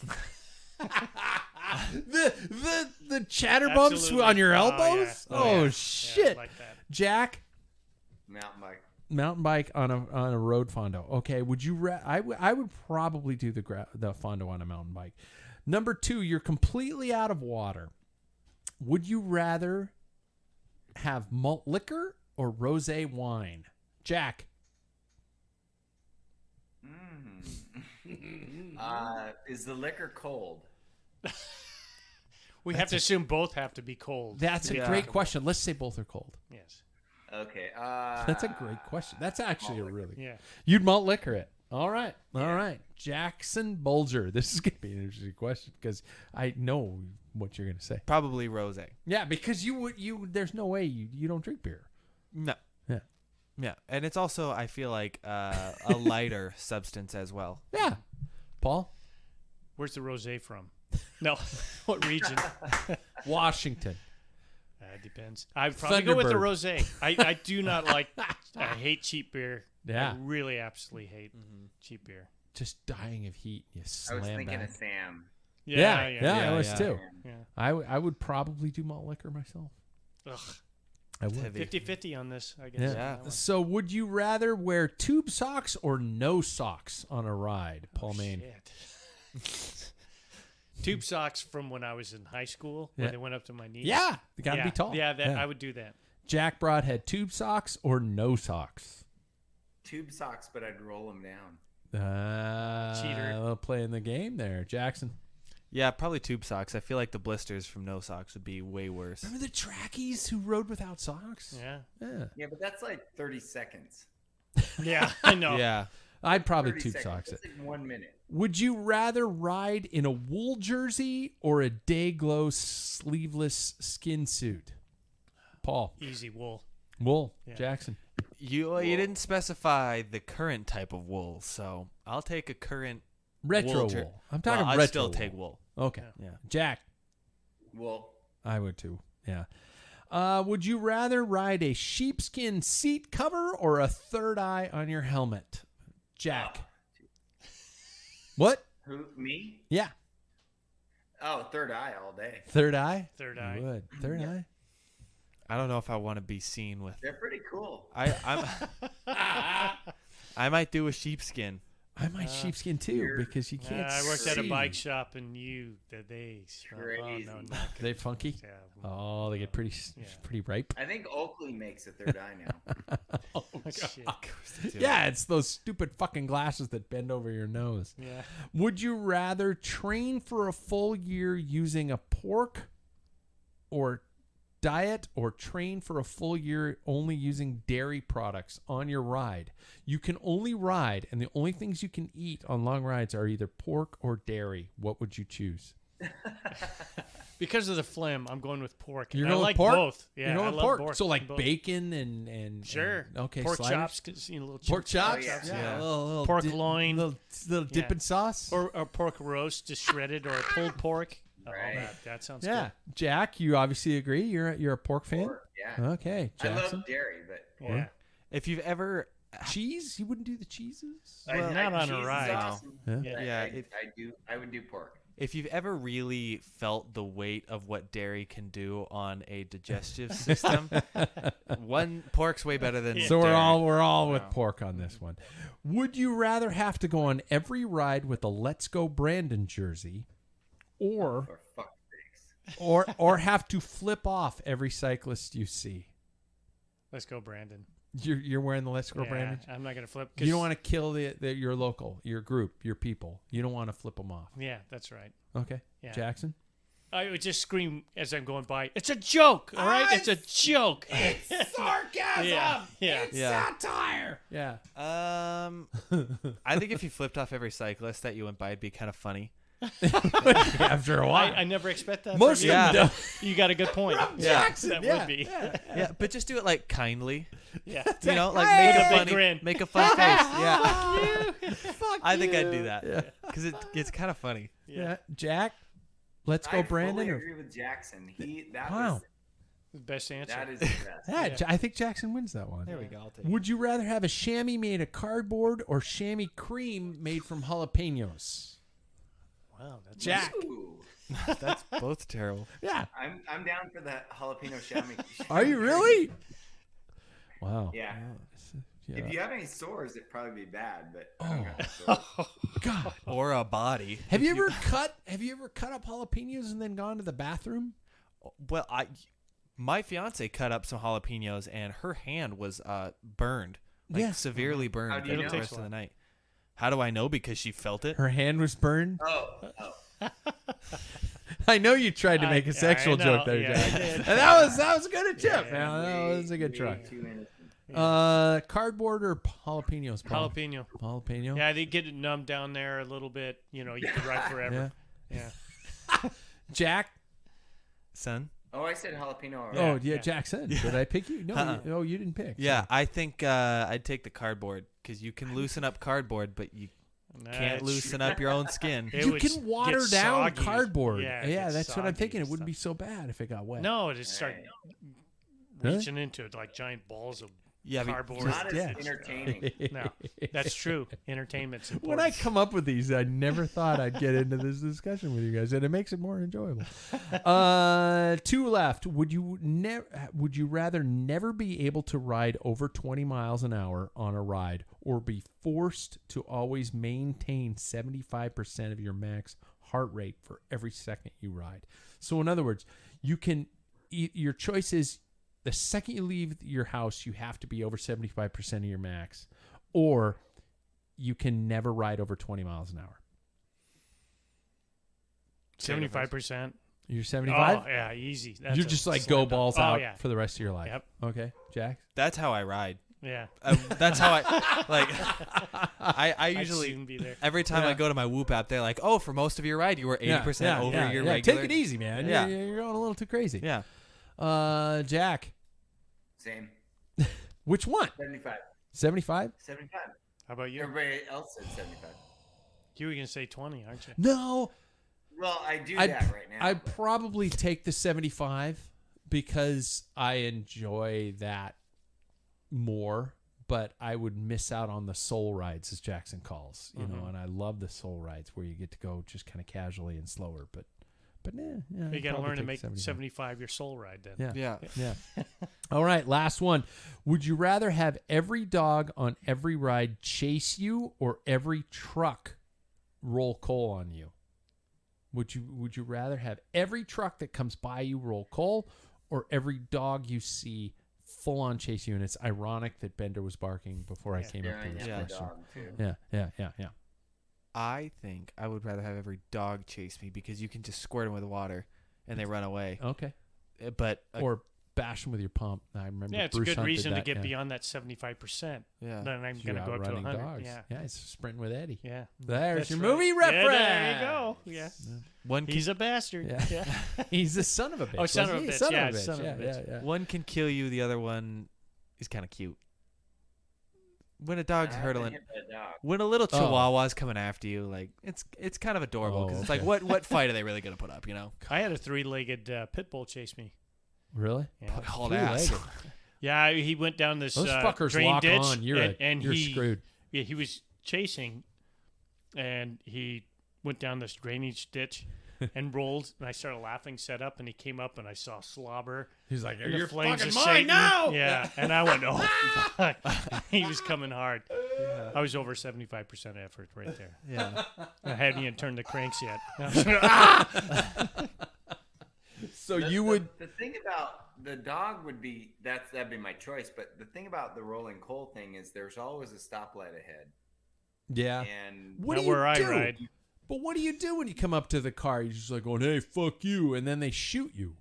the chatter bumps Absolutely. on your elbows. Yeah. Shit. Yeah, I like that. Jack. Mountain bike on a road Fondo. Okay. Would you? I would probably do the Fondo on a mountain bike. Number two, you're completely out of water. Would you rather have malt liquor or rosé wine? Jack. Is the liquor cold? We have to assume both have to be cold. That's a great question. Let's say both are cold. Yes. Okay. That's a great question. That's actually a really. Yeah. You'd malt liquor it. All right. All right. Jackson Bulger. This is going to be an interesting question because I know what you're going to say. Probably rosé. Yeah, because there's no way you don't drink beer. No. Yeah. Yeah, and it's also, I feel like, a lighter substance as well. Yeah. Paul? Where's the rosé from? No. What region? Washington. Depends. I'd probably go with the rosé. I do not like. I hate cheap beer. Yeah. I really absolutely hate cheap beer. Just dying of heat. You slam I was thinking back. of Sam. Yeah, I was too. Yeah. I would probably do malt liquor myself. Ugh. I would. 50-50 on this, I guess. Yeah. So would you rather wear tube socks or no socks on a ride, Paul Maine? Tube socks from when I was in high school, when they went up to my knees. Yeah, they got to be tall. Yeah, I would do that. Jack Broadhead, tube socks or no socks? Tube socks, but I'd roll them down. Cheater. Playing the game there, Jackson. Yeah, probably tube socks. I feel like the blisters from no socks would be way worse. Remember the trackies who rode without socks? Yeah. Yeah, but that's like 30 seconds. Yeah, I know. Yeah. I'd probably 30 tube seconds. socks it. That's like 1 minute. Would you rather ride in a wool jersey or a Dayglow sleeveless skin suit? Paul. Easy wool. Wool. Yeah. Jackson. You didn't specify the current type of wool, so I'll take a current Retro wool. I'm talking retro I'd still wool. take wool. Okay. Yeah. Jack. Wool. I would too. Yeah. Would you rather ride a sheepskin seat cover or a third eye on your helmet? Jack. What? Who? Me? Yeah. Oh, third eye all day. Third eye? Third eye. Would. Third eye? I don't know if I want to be seen with. They're pretty cool. I might do a sheepskin. I might sheepskin too because you can't I worked at a see. bike shop and they Crazy. Oh, no, They funky? yeah. Oh, they get pretty ripe. I think Oakley makes a third eye now. Oh, shit. Yeah, it's those stupid fucking glasses that bend over your nose. Yeah. Would you rather train for a full year using a pork or diet or train for a full year only using dairy products on your ride? You can only ride, and the only things you can eat on long rides are either pork or dairy. What would you choose? Because of the phlegm, I'm going with pork. You're And going I with like pork? both. Yeah, You're going I with love pork. So like both. bacon and Sure. okay, pork sliders? chops, 'cause, little Pork chops? Oh, yeah. Yeah. Little Pork loin. little dipping sauce. Or pork roast, just shredded, or pulled pork. Right. Oh, that sounds yeah, good. Jack, you obviously agree. You're a pork fan. Pork, yeah. Okay, I Jackson. love dairy, but Yeah. If you've ever, Cheese? You wouldn't do the cheeses? Well, not on a cheese is ride. awesome, Yeah. but Yeah, I would do pork. if you've ever really felt the weight of what dairy can do on a digestive system, one pork's way better than So we're dairy. all with pork on this one. Would you rather have to go on every ride with a Let's Go Brandon jersey, or For fuck's sakes. or have to flip off every cyclist you see? Let's go, Brandon. You're wearing the Let's Go brandage. I'm not gonna flip. You don't want to kill your local, your group, your people. You don't want to flip them off. Yeah, that's right. Okay, Yeah. Jackson. I would just scream as I'm going by. It's a joke, all right? It's a joke. It's sarcasm. Yeah. It's satire. Yeah. I think if you flipped off every cyclist that you went by, it'd be kind of funny. After a while, I never expect that. Most from of them you. don't. You got a good point. Jackson, that yeah, would be. Yeah, but just do it like kindly. Yeah. You know, like Hey! make With a a big funny, grin. make a fun face. Yeah, Fuck I think I'd you. do that because it's kind of funny. Yeah. Jack. Let's go, I Brandon. fully or- agree with Jackson. Wow. The best answer. That is the best. Yeah, Yeah. I think Jackson wins that one. There we go. I'll take it. Would you rather have a chamois made of cardboard or chamois cream made from jalapenos? Wow, that's Jack. Ooh, That's both terrible. Yeah. I'm down for the jalapeno chamois. Are you really? Wow. Yeah. Yeah. If you have any sores, it'd probably be bad. But I Oh. don't got any sores. God. Or a body. Have you ever cut up jalapenos and then gone to the bathroom? Well, my fiance cut up some jalapenos and her hand was burned, like Yeah. severely burned How for do you the know? rest of the night. How do I know? Because she felt it. Her hand was burned. Oh. I know you tried to make a sexual I know, joke there, yeah, Jack. I did. And that was a good attempt, Yeah, man. That was a good try. Too innocent. Cardboard or jalapenos? Paul? jalapeno. Jalapeno. Yeah, they get it numb down there a little bit. You know, you could ride forever. Yeah. Jack. Son? Oh, I said jalapeno already. Oh yeah, yeah. Jackson. Did I pick you? No, you didn't pick. Yeah, I think I'd take the cardboard because you can loosen up cardboard, but you can't loosen up your own skin. It You would can water get down soggy. cardboard. Yeah, it Yeah, gets that's what I'm soggy thinking. It and wouldn't be stuff. so bad if it got wet. No, it just start Huh? reaching into it like giant balls of Yeah, but cardboard. Not as Yeah. entertaining. No, that's true. Entertainment's important. When I come up with these, I never thought I'd get into this discussion with you guys, and it makes it more enjoyable. 2 left. Would you rather never be able to ride over 20 miles an hour on a ride, or be forced to always maintain 75% of your max heart rate for every second you ride? So, in other words, you can. Your choice is the second you leave your house, you have to be over 75% of your max, or you can never ride over 20 miles an hour. 75%. You're 75? Oh yeah, easy. You're just like go balls out yeah. for the rest of your life. Yep. Okay, Jack? That's how I ride. Yeah. That's how I like. I I'd usually soon be there. every time Yeah. I go to my Whoop app, they're like, "Oh, for most of your ride, you were 80% over your regular." Take it easy, man. Yeah. You're going a little too crazy. Yeah. Jack, Same. which one? 75. 75? 75. How about you? Everybody else said 75. You were gonna say 20, aren't you? No. Well, I do I'd, that right now. I'd but- probably take the 75 because I enjoy that more, but I would miss out on the soul rides, as Jackson calls, you know, and I love the soul rides where you get to go just kind of casually and slower, but yeah, You I'd got to probably learn to take make 75. 75 your soul ride then. Yeah. Yeah. Yeah. All right, last one. Would you rather have every dog on every ride chase you or every truck roll coal on you? Would you rather have every truck that comes by you roll coal or every dog you see full on chase you? And it's ironic that Bender was barking before I came up Staring with this at the question. dog, too. Yeah. I think I would rather have every dog chase me because you can just squirt them with water and they run away. Okay. But Or bash them with your pump. I remember Yeah, it's Bruce a good Hunt did reason to that, get yeah. beyond that 75%. yeah, Then I'm You going to go up to outrunning 100. dogs. Yeah. It's sprinting with Eddie. Yeah. There's That's your right. movie Yeah, reference. there you go. Yeah. one can, He's a bastard. Yeah. He's the son of a bitch. Oh, son of wasn't a he? bitch. Yeah, son of a bitch. Yeah. one can kill you. The other one is kind of cute. When a dog's I've been hurtling, hit by a dog. when a little Oh. Chihuahua's coming after you, like it's kind of adorable because it's like okay. what fight are they really gonna put up? You know, I had a 3-legged pit bull chase me. Really? Yeah. hauled ass. Two-legged. Yeah, he went down this Those fuckers drain lock ditch, on. You're he, screwed. Yeah, he was chasing, and he went down this drainage ditch and rolled. And I started laughing, set up, and he came up, and I saw slobber. He's like, and the "You're flames fucking of mine Satan." now. Yeah, and I went, "Oh, fuck!" He was coming hard. I was over 75% effort right there. Yeah, I hadn't even turned the cranks yet. So you would. The thing about the dog would be that'd be my choice. But the thing about the rolling coal thing is there's always a stoplight ahead. Yeah. And what do you do? But what do you do when you come up to the car? You're just like going, "Hey, fuck you," and then they shoot you.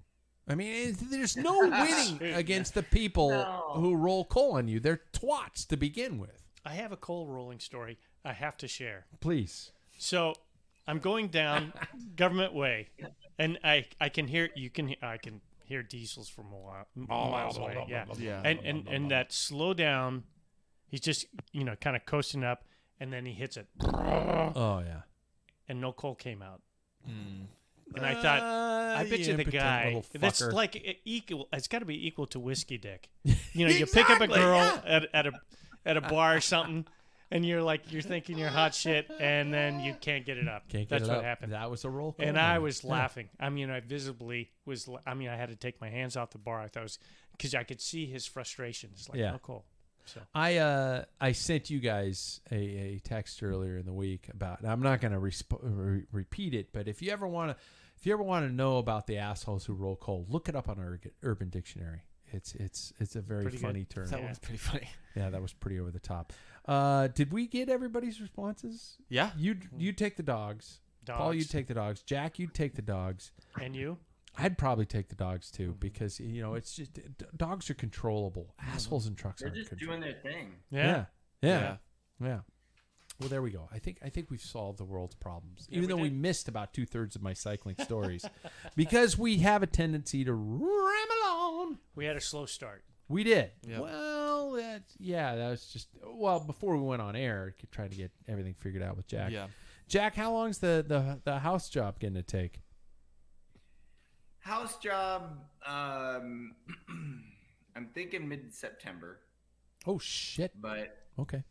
I mean, there's no winning against the people who roll coal on you. They're twats to begin with. I have a coal rolling story I have to share. Please. So I'm going down Government Way, and I can hear I can hear diesels from miles away. Yeah. And that slow down, he's just kind of coasting up, and then he hits it. Oh yeah. And no coal came out. And I thought, I bet you the guy that's like equal. It's got to be equal to whiskey dick. You pick up a girl at a bar or something, and you're thinking you're hot shit, and then you can't get it up. That's what happened. That was a roll call. And I was laughing. I mean, I visibly was. I mean, I had to take my hands off the bar. I thought it was because I could see his frustration. It's like, no coal. So I sent you guys a text earlier in the week about. And I'm not going to repeat it, but if you ever want to know about the assholes who roll coal, look it up on Urban Dictionary. It's a very funny term. That was pretty funny. Yeah, that was pretty over the top. Did we get everybody's responses? Yeah. You take the dogs. Paul, you take the dogs. Jack, you take the dogs. And you? I'd probably take the dogs too because it's just dogs are controllable. Assholes in trucks they're just doing their thing. Yeah. Well, there we go. I think we've solved the world's problems, even though we missed about 2/3 of my cycling stories, because we have a tendency to ramble on. We had a slow start. We did. Yep. Well, that was just before we went on air, trying to get everything figured out with Jack. Yeah. Jack, how long's the house job going to take? House job, I'm thinking mid-September. Oh, shit. But okay.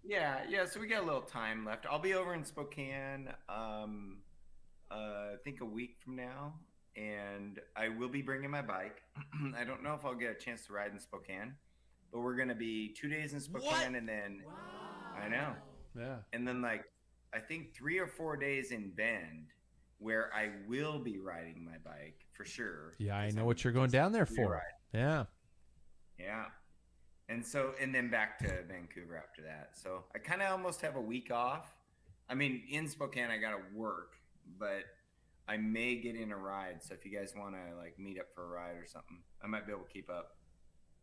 Yeah, so we got a little time left. I'll be over in Spokane, I think a week from now, and I will be bringing my bike. I don't know if I'll get a chance to ride in Spokane, but we're going to be 2 days in Spokane, and then I know. Yeah. And then I think 3 or 4 days in Bend, where I will be riding my bike for sure. Yeah, I know what you're going down there for. Yeah. Yeah. And then back to Vancouver after that. So I kind of almost have a week off. I mean, in Spokane, I got to work, but I may get in a ride. So if you guys want to meet up for a ride or something, I might be able to keep up.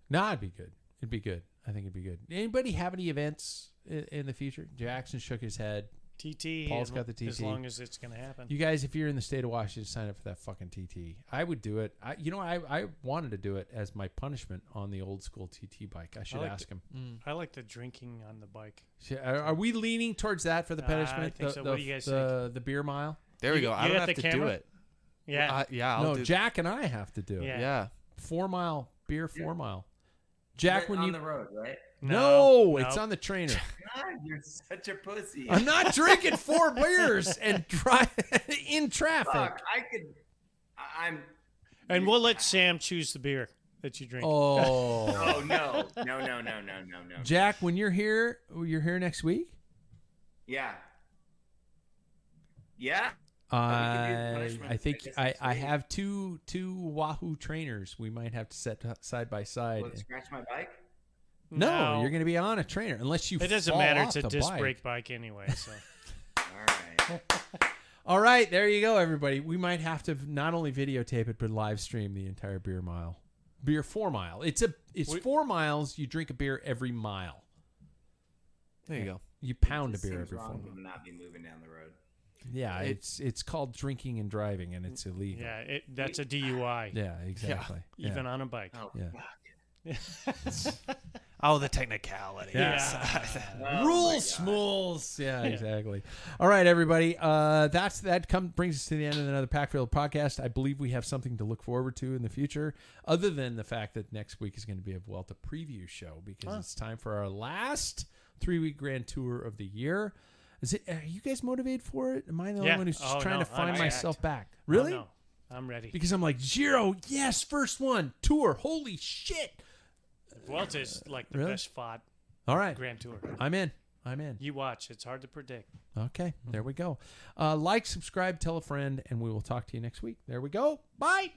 No, it'd be good. It'd be good. I think it'd be good. Anybody have any events in the future? Jackson shook his head. TT. Paul's got the TT. As long as it's going to happen. You guys, if you're in the state of Washington, sign up for that fucking TT. I would do it. I wanted to do it as my punishment on the old school TT bike. I should ask him. I like the drinking on the bike. Are we leaning towards that for the punishment? I think so. What do you guys think? The beer mile? There we go. I don't have to do it. Yeah. I'll do Jack and I have to do it. Yeah. 4 mile beer, 4 mile. Jack, when on you the road, right? No, it's on the trainer. God, you're such a pussy. I'm not drinking 4 beers and drive in traffic. Fuck, And we'll let Sam choose the beer that you drink. Oh. Oh no. Jack, when you're here next week? Yeah. Yeah. I think I have two Wahoo trainers. We might have to set side by side. Will it scratch my bike? No, you're going to be on a trainer unless you. It doesn't fall matter. off It's a the disc bike. brake bike anyway. So. All right. All right, there you go, everybody. We might have to not only videotape it but live stream the entire beer 4 mile. It's 4 miles. You drink a beer every mile. There you go. You pound a beer every 4 miles. To not be moving down the road. Yeah, it's called drinking and driving, and it's illegal. Yeah, that's a DUI. Yeah, exactly. Yeah. Even on a bike. Oh, yeah. The technicality. Yeah. Rules, schmools. Yeah, exactly. All right, everybody. Brings us to the end of another Packfiller podcast. I believe we have something to look forward to in the future, other than the fact that next week is going to be a Vuelta preview show because it's time for our last 3-week grand tour of the year. Are you guys motivated for it? Am I the only one who's just trying to find myself back? Really? No, I'm ready. Because I'm like, Giro, yes, first one. Tour, holy shit. Vuelta is like the best fought Grand Tour. I'm in. You watch. It's hard to predict. Okay, there we go. Like, subscribe, tell a friend, and we will talk to you next week. There we go. Bye.